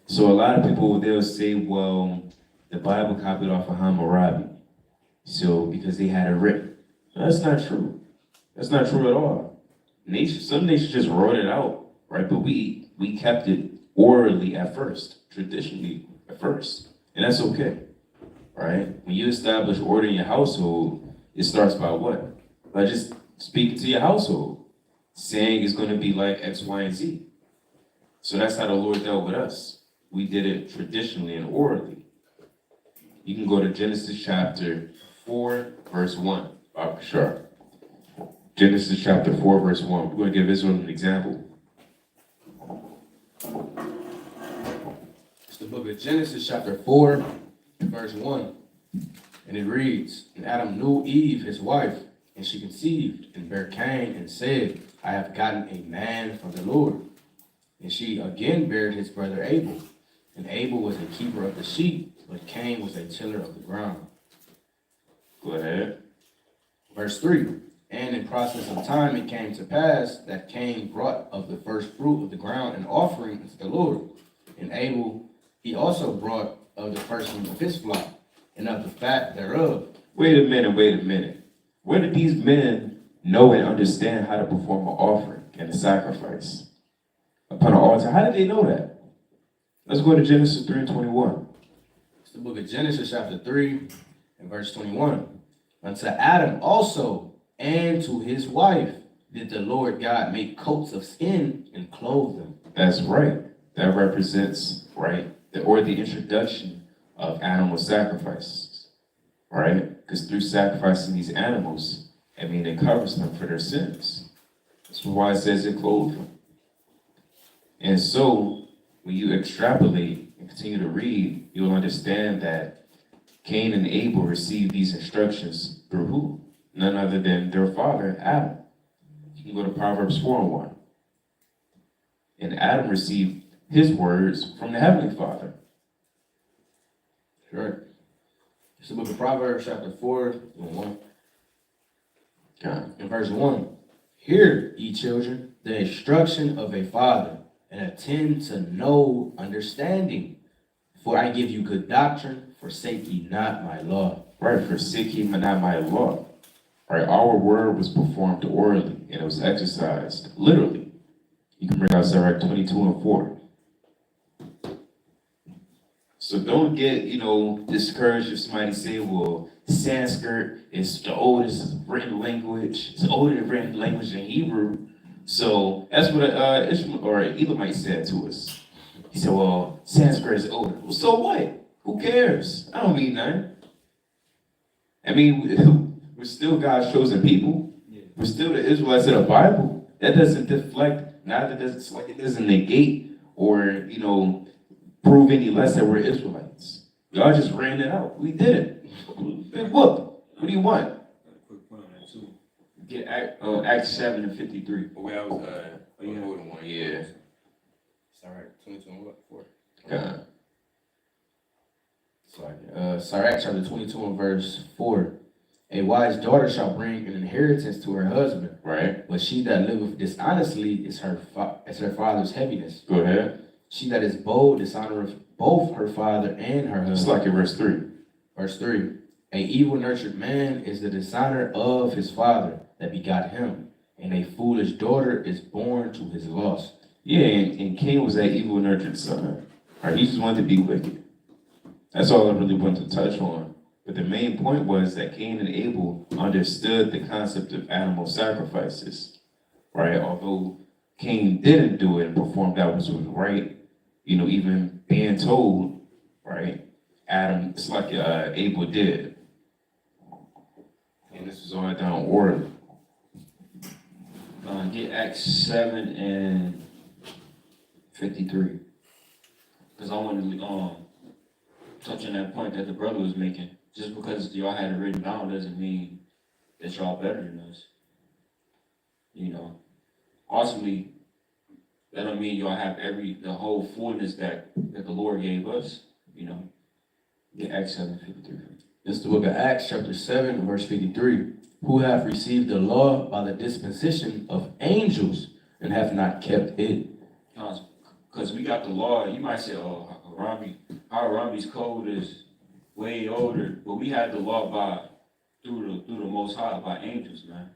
So a lot of people, they'll say, well, the Bible copied off of Hammurabi. So, because they had it written. That's not true. That's not true at all. Some nations just wrote it out, right? But we kept it orally at first, traditionally at first. And that's okay, right? When you establish order in your household, it starts by what? By just speaking to your household, saying it's going to be like X, Y, and Z. So that's how the Lord dealt with us. We did it traditionally and orally. You can go to Genesis chapter 4, verse 1, Bob Sharp. Genesis chapter 4, verse 1. We're going to give Israel an example. It's the book of Genesis, chapter 4, verse 1. And it reads, And Adam knew Eve, his wife, and she conceived, and bare Cain, and said, I have gotten a man from the Lord. And she again bare his brother Abel. And Abel was a keeper of the sheep, but Cain was a tiller of the ground. Go ahead. Verse 3. And in process of time it came to pass that Cain brought of the first fruit of the ground an offering unto the Lord. And Abel he also brought of the firstling of his flock, and of the fat thereof. Wait a minute. Where did these men know and understand how to perform an offering and a sacrifice upon an altar? How did they know that? Let's go to Genesis 3 and 21. It's the book of Genesis, chapter 3, and verse 21. Unto Adam also and to his wife did the Lord God make coats of skin and clothe them. That's right. That represents, right, the introduction of animal sacrifices, right? Because through sacrificing these animals, it covers them for their sins. That's why it says it clothed them. And so, when you extrapolate and continue to read, you'll understand that Cain and Abel received these instructions through who? None other than their father, Adam. You can go to Proverbs 4 and 1. And Adam received his words from the Heavenly Father. Sure. It's the book of Proverbs, chapter 4, and 1. In verse 1. Hear, ye children, the instruction of a father, and attend to no understanding. For I give you good doctrine, forsake ye not my law. Right, forsake ye not my law. Right, our word was performed orally, and it was exercised literally. You can bring out Sirach 22 and 4. So don't get, discouraged if somebody say, well, Sanskrit is the oldest written language. It's older than written language in Hebrew. So that's what Ishmael or Elamite said to us. He said, well, Sanskrit is older. Well, so what? Who cares? I don't mean nothing. We're still God's chosen people. We're still the Israelites of the Bible. That doesn't deflect, it doesn't negate or, prove any less that we're Israelites. Y'all just ran it out. We did it. Big whoop. What do you want? Got a quick point on that too. Get Acts 7 and 53. The way I was, holding one, yeah. Sorry, 22 and what? 4. God. Sirach chapter 22 and verse 4. A wise daughter shall bring an inheritance to her husband, Right. but she that liveth dishonestly is her father's heaviness. Go ahead. She that is bold dishonoreth both her father and her It's husband. like in verse 3. Verse 3. A evil-nurtured man is the dishonor of his father that begot him, and a foolish daughter is born to his loss. Yeah, and Cain was that evil-nurtured son. Right, he just wanted to be wicked. That's all I really wanted to touch on. But the main point was that Cain and Abel understood the concept of animal sacrifices, right? Although Cain didn't do it and perform that which was right, even being told, right? It's like Abel did. And this was all done orderly. Get Acts 7 and 53. Because I wanted to touch on that point that the brother was making. Just because y'all had it written down doesn't mean that y'all better than us. You know, ultimately, that don't mean y'all have the whole fullness that the Lord gave us. You know, get Acts 7:53. This is the book of Acts, chapter 7, verse 53. Who have received the law by the disposition of angels and have not kept it. Because we got the law. You might say, oh, Harambe's code is way older, but we had the law through the Most High by angels, man.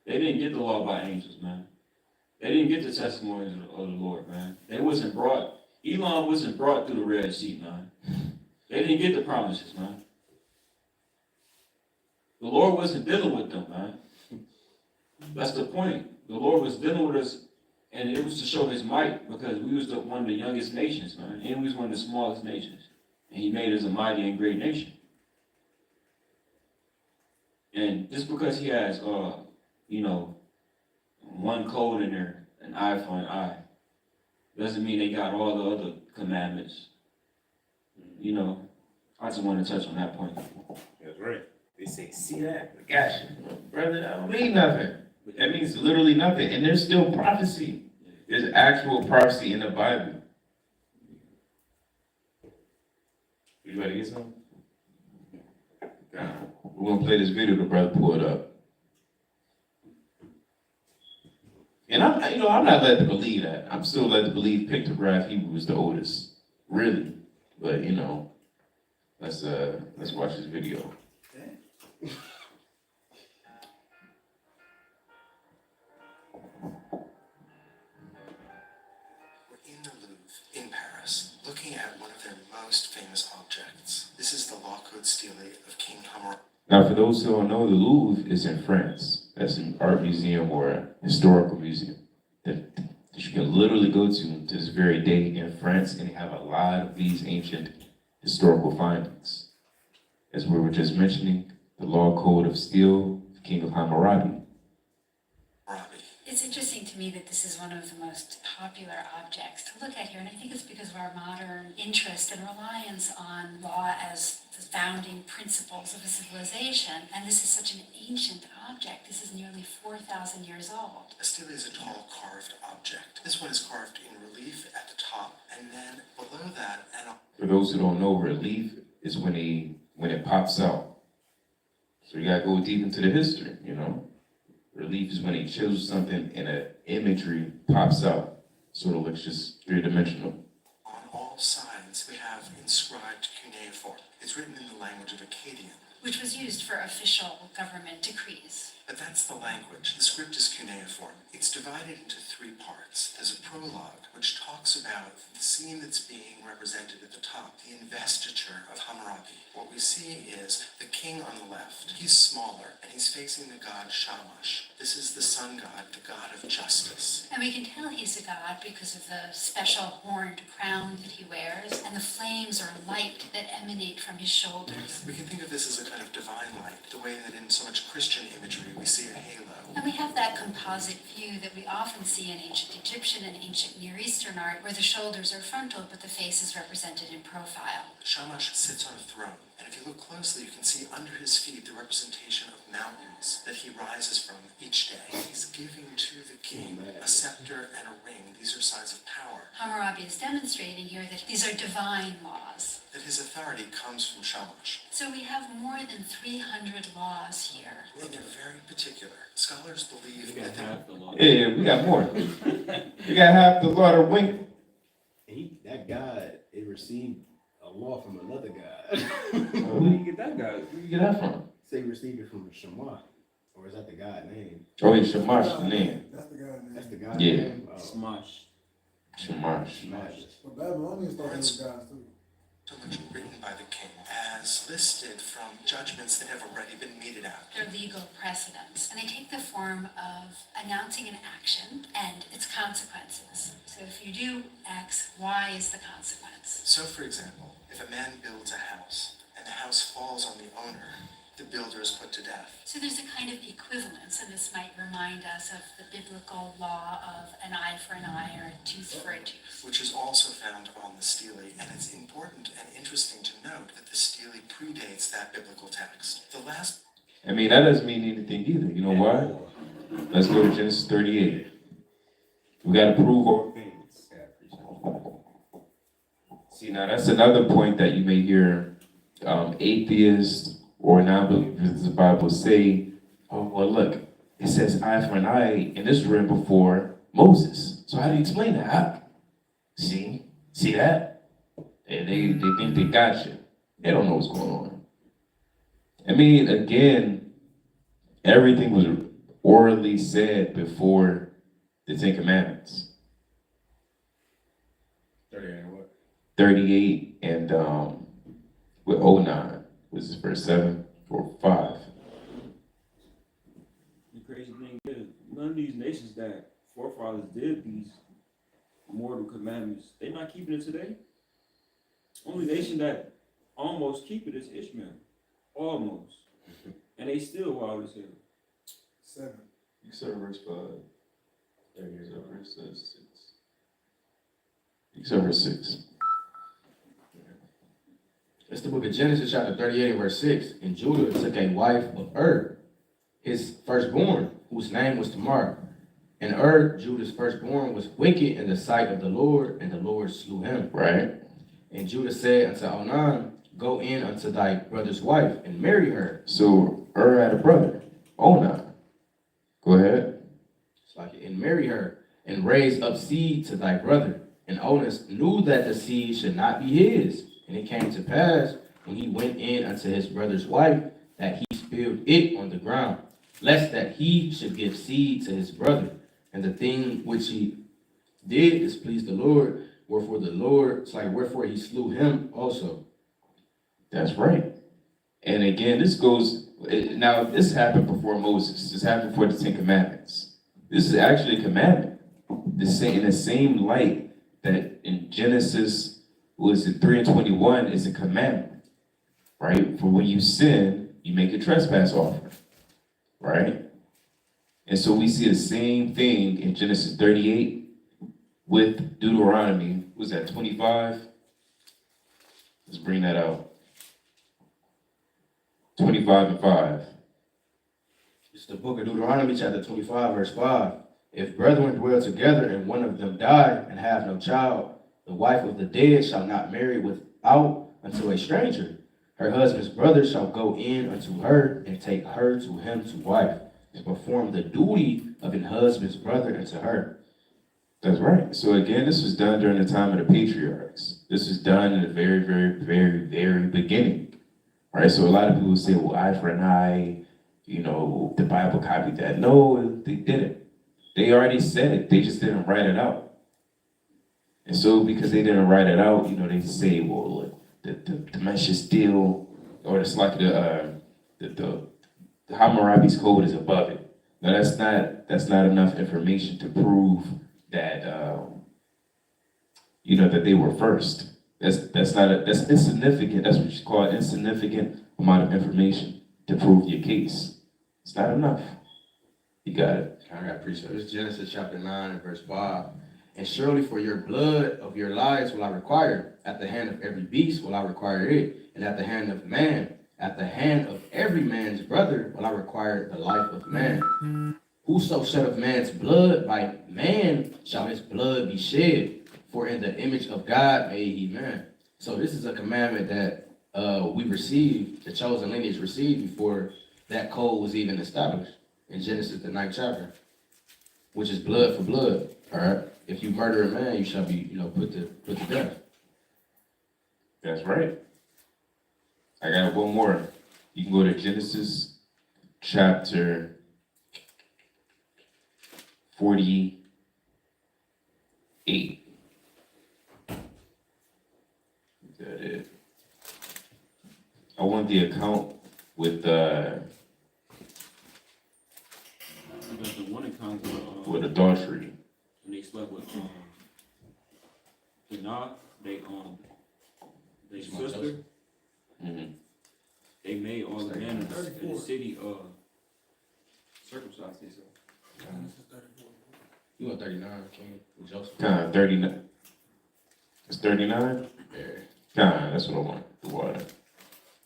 They didn't get the law by angels, man. They didn't get the testimonies of the Lord, man. Elon wasn't brought through the Red Sea, man. They didn't get the promises, man. The Lord wasn't dealing with them, man. That's the point. The Lord was dealing with us, and it was to show his might, because we was one of the youngest nations, man. And we was one of the smallest nations. And he made us a mighty and great nation. And just because he has, one code in there, an eye for an eye, doesn't mean they got all the other commandments. You know, I just want to touch on that point. That's right. They say, see that? I got you. Brother, that don't mean nothing. That means literally nothing. And there's still prophecy. There's actual prophecy in the Bible. You ready to get some? We're going to play this video the brother pulled up. And I'm not led to believe that. I'm still led to believe Pictograph Hebrew was the oldest. Really. But, let's watch this video. We're in the Louvre in Paris, looking at one of their most famous objects. This is the law code stele of King Hammurabi. Now, for those who don't know, the Louvre is in France. That's an art museum or a historical museum that you can literally go to this very day in France, and they have a lot of these ancient historical findings. As we were just mentioning, the law code of steel, King of Hammurabi. It's interesting to me that this is one of the most popular objects to look at here, and I think it's because of our modern interest and reliance on law as the founding principles of a civilization. And this is such an ancient object. This is nearly 4,000 years old. A stele is a tall carved object. This one is carved in relief at the top, and then below that, For those who don't know, relief is when it pops out. So you gotta go deep into the history, Relief is when he chose something and an imagery pops out. Sort of looks just three-dimensional. on all sides we have inscribed cuneiform. It's written in the language of Akkadian. Which was used for official government decrees. But that's the language. The script is cuneiform. It's divided into three parts. There's a prologue, which talks about the scene that's being represented at the top, the investiture of Hammurabi. What we see is the king on the left. He's smaller, and he's facing the god Shamash. This is the sun god, the god of justice. And we can tell he's a god because of the special horned crown that he wears, and the flames or light that emanate from his shoulders. We can think of this as a kind of divine light, the way that in so much Christian imagery we see a halo. And we have that composite view that we often see in ancient Egyptian and ancient Near Eastern art, where the shoulders are frontal but the face is represented in profile. Shamash sits on a throne, and if you look closely, you can see under his feet the representation of mountains that he rises from each day. He's giving to the king a scepter and a ring. These are signs of power. Hammurabi is demonstrating here that these are divine laws. That his authority comes from Shamash. So we have more than 300 laws here. And they're very particular. Scholars believe We got that half the law. Yeah, we got more. We got half the law to wink. That God, it received a law from another God. Where do you get that guy? Where do you get that from? Say he received it from Shema. Or is that the God name? Oh, yeah, Shamash, the name. That's the guy name. That's the God Yeah. name? Oh, Smosh. Shamash. Shemash. But Babylonians thought they were guys too. so much written by the king as listed from judgments that have already been meted out. They're legal precedents, and they take the form of announcing an action and its consequences. So if you do X, Y is the consequence. So, for example, if a man builds a house and the house falls on the owner, the builder is put to death. So there's a kind of equivalence, and this might remind us of the biblical law of an eye for an eye or a tooth for a tooth. which is also found on the stele, and it's important and interesting to note that the stele predates that biblical text. The last I mean, that doesn't mean anything either. You know why? Let's go to Genesis 38. We got to prove all things. See, now that's another point that you may hear atheists or non-believers of the Bible say, oh, well, look, it says eye for an eye, and this was written before Moses. So how do you explain that? See that? And they think they got you. They don't know what's going on. I mean, again, everything was orally said before the Ten Commandments. 38 and what? 38 and with 09 was his verse 7 or 5. The crazy thing is, none of these nations that forefathers did these mortal commandments, they're not keeping it today. Only nation that almost keep it is Ishmael. Almost. And they still wild as hell. 7. You said verse 5. There here's a verse 6. You said verse 6. It's the book of Genesis, chapter 38, and verse 6. And Judah took a wife of his firstborn, whose name was Tamar. And Judah's firstborn, was wicked in the sight of the Lord, and the Lord slew him. Right? And Judah said unto Onan, go in unto thy brother's wife, and marry her. So had a brother, Onan. Go ahead. It's like, and marry her, and raise up seed to thy brother. And Onan knew that the seed should not be his. And it came to pass, when he went in unto his brother's wife, that he spilled it on the ground, lest that he should give seed to his brother. And the thing which he did displeased the Lord, wherefore he slew him also. That's right. And again, this happened before Moses. This happened before the Ten Commandments. This is actually a commandment. In the same light that in Genesis, 3:21 is a commandment, right? For when you sin, you make a trespass offering, right? And so we see the same thing in Genesis 38 with Deuteronomy. Was that 25? Let's bring that out. 25 and 5. It's the book of Deuteronomy, chapter 25, verse 5. If brethren dwell together, and one of them die, and have no child, the wife of the dead shall not marry without unto a stranger. Her husband's brother shall go in unto her, and take her to him to wife, to perform the duty of an husband's brother unto her. That's right. So again, this was done during the time of the patriarchs. This was done in the very, very, very, very beginning. All right. So a lot of people say, well, eye for an eye, the Bible copied that. No, they didn't. They already said it. They just didn't write it out. And so because they didn't write it out, they say, well, look, the Mesh is still, or it's like the Hammurabi's code is above it. Now that's not enough information to prove that that they were first. That's insignificant. That's what you call an insignificant amount of information to prove your case. It's not enough. You got it. I got precept. It's Genesis chapter 9 and verse 5. And surely for your blood of your lives will I require. At the hand of every beast will I require it. And at the hand of man, at the hand of every man's brother will I require the life of man. Whoso shed of man's blood, by man shall his blood be shed. For in the image of God made he man. So this is a commandment that we received, the chosen lineage received before that code was even established. In Genesis, the 9th chapter, which is blood for blood. All right. If you murder a man, you shall be, put to death. That's right. I got one more. You can go to Genesis chapter 48. Is that it? I want the account with The one account with adultery. when they slept with Dinah, they sister, Mm-hmm. they made all the men in the city circumcised themselves. You want 39, King, with Joseph. Kind of 39. It's 39? Nah, that's what I want, the water.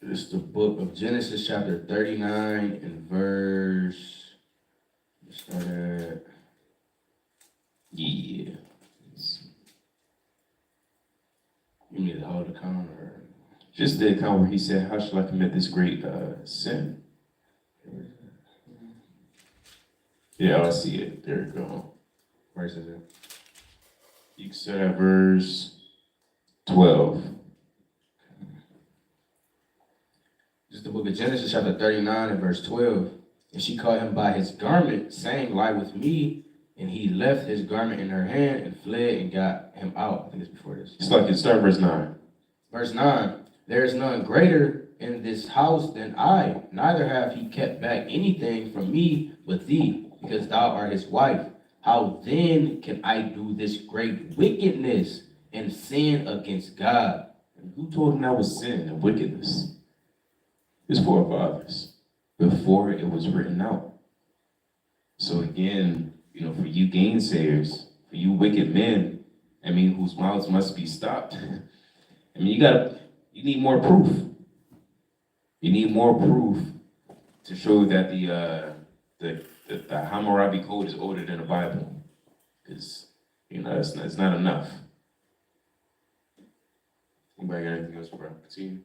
It's the book of Genesis, chapter 39, and verse. Let's start at. Yeah. You need to hold the count or. Just the account where he said, how shall I commit this great sin? Yeah, I see it. There you go. Verse is it? You can start at verse 12. This is the book of Genesis, chapter 39, and verse 12. And she caught him by his garment, saying, lie with me. And he left his garment in her hand and fled and got him out. I think it's before this. It's like it start verse 9. Verse 9. There is none greater in this house than I, neither have he kept back anything from me but thee, because thou art his wife. How then can I do this great wickedness and sin against God? And who told him that was sin and wickedness? His forefathers, before it was written out. So again, you know, for you gainsayers, for you wicked men, I mean, whose mouths must be stopped. I mean, you need more proof. You need more proof to show that the Hammurabi Code is older than the Bible. Because, you know, it's not enough. Anybody got anything else for Continue?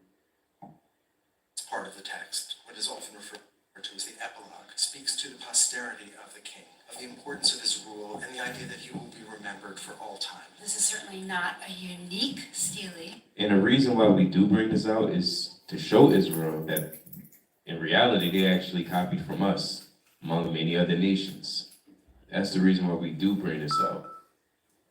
It's part of the text, what is often referred to as the epilogue, speaks to the posterity of the king, of the importance of his rule, and the idea that he will be remembered for all time. This is certainly not a unique stele. And the reason why we do bring this out is to show Israel that in reality, they actually copied from us among many other nations. That's the reason why we do bring this out.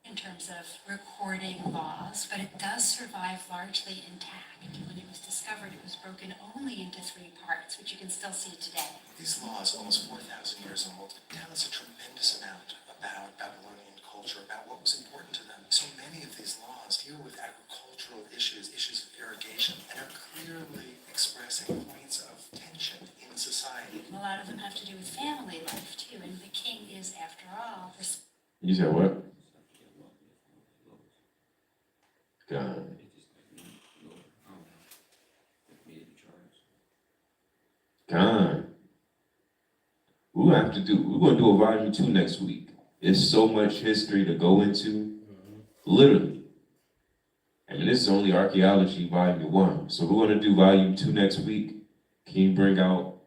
In terms of recording laws, but it does survive largely intact. When it was discovered, it was broken only into 3 parts, which you can still see today. These laws, almost 4,000 years old, tell us a tremendous amount about Babylonian culture, about what was important to them. So many of these laws deal with agricultural issues, issues of irrigation, and are clearly expressing points of tension in society. A lot of them have to do with family life, too, and the king is, after all, You said what? God. God. We're gonna do a volume 2 next week. It's so much history to go into. Literally. I mean, this is only archaeology volume 1. So we're gonna do volume 2 next week. Can you bring out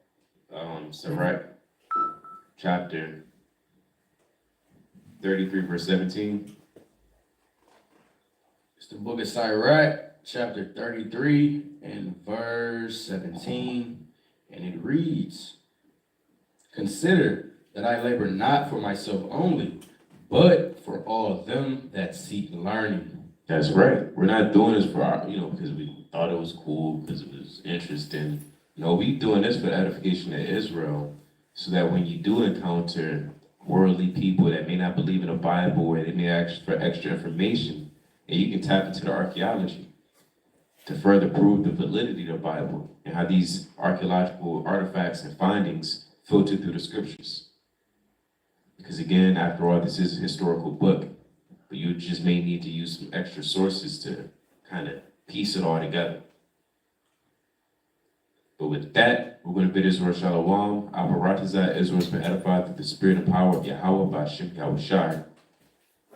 Sirach chapter 33, verse 17? It's the book of Sirach, chapter 33, and verse 17. And it reads, consider that I labor not for myself only, but for all them that seek learning. That's right. We're not doing this for our, because we thought it was cool, because it was interesting. No, we doing this for the edification of Israel, so that when you do encounter worldly people that may not believe in the Bible, or they may ask for extra information, and you can tap into the archaeology to further prove the validity of the Bible and how these archaeological artifacts and findings filter through the scriptures. Because again, after all, this is a historical book, but you just may need to use some extra sources to kind of piece it all together. But with that, we're going to bid Israel Shalom. Our Baratazah, Israel has been edified through the spirit and power of Yahweh by Shem Yahushai.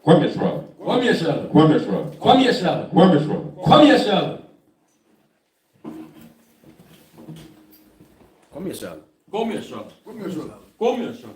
Kwam Yisrael. Kwam Yisrael. Kwam Yisrael. Kwam Yisrael. Kwam Yisrael. Kwam Yisrael. Kom je zelf. Kom hier zo. Kom je zelf.